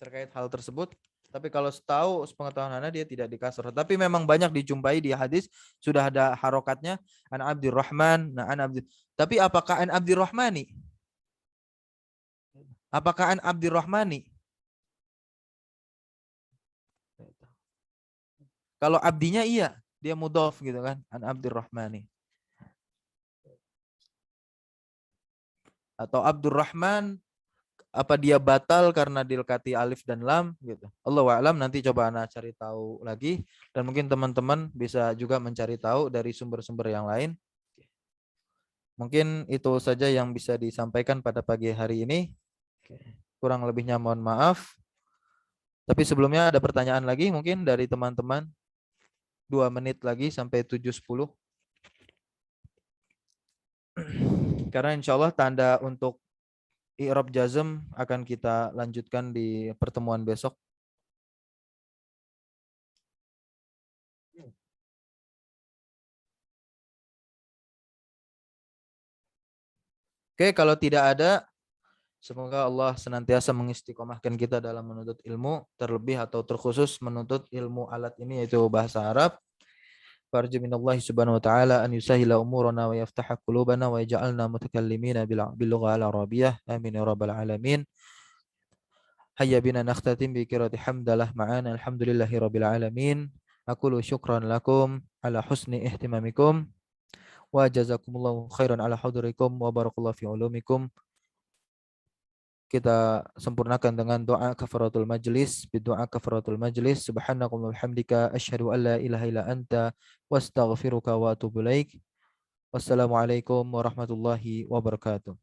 terkait hal tersebut. Tapi kalau setahu sepengetahuan anak dia tidak dikasroh. Tapi memang banyak dijumpai di hadis sudah ada harokatnya an Abdurrahman, nah an Abdur. Tapi apakah an Abdurrahmani? Apakah an Abdurrahmani? Kalau abdinya iya, dia mudhof gitu kan, an Abdurrahmani. Atau Abdurrahman apa dia batal karena dilekati alif dan lam gitu. Allahu a'lam, nanti coba ana cari tahu lagi dan mungkin teman-teman bisa juga mencari tahu dari sumber-sumber yang lain. Mungkin itu saja yang bisa disampaikan pada pagi hari ini. Kurang lebihnya mohon maaf. Tapi sebelumnya ada pertanyaan lagi mungkin dari teman-teman. 2 menit lagi sampai 7.10. Karena insya Allah tanda untuk i'rab jazm akan kita lanjutkan di pertemuan besok. Oke, kalau tidak ada, semoga Allah senantiasa mengistiqomahkan kita dalam menuntut ilmu, terlebih atau terkhusus menuntut ilmu alat ini yaitu bahasa Arab. Farju minallahi subhanahu wa ta'ala an yusahila umurana wa yaftaha qulubana wa yaj'alna mutakallimina bil lughah al-arabiyyah. Amin ya rabbal alamin. Hayya bina nakhtatim bi qiraati hamdalah ma'ana alhamdulillahi rabbil alamin. Aqulu syukran lakum ala husni ihtimamikum wa jazakumullahu khairan ala hudurikum wa barakallahu fi ulumikum. Kita sempurnakan dengan doa kafaratul majlis. Berdoa kafaratul majlis. Subhanakallahumma wa bihamdika asyhadu an la ilaha illa anta wastaghfiruka wa atubu ilaik. Wassalamualaikum warahmatullahi wabarakatuh.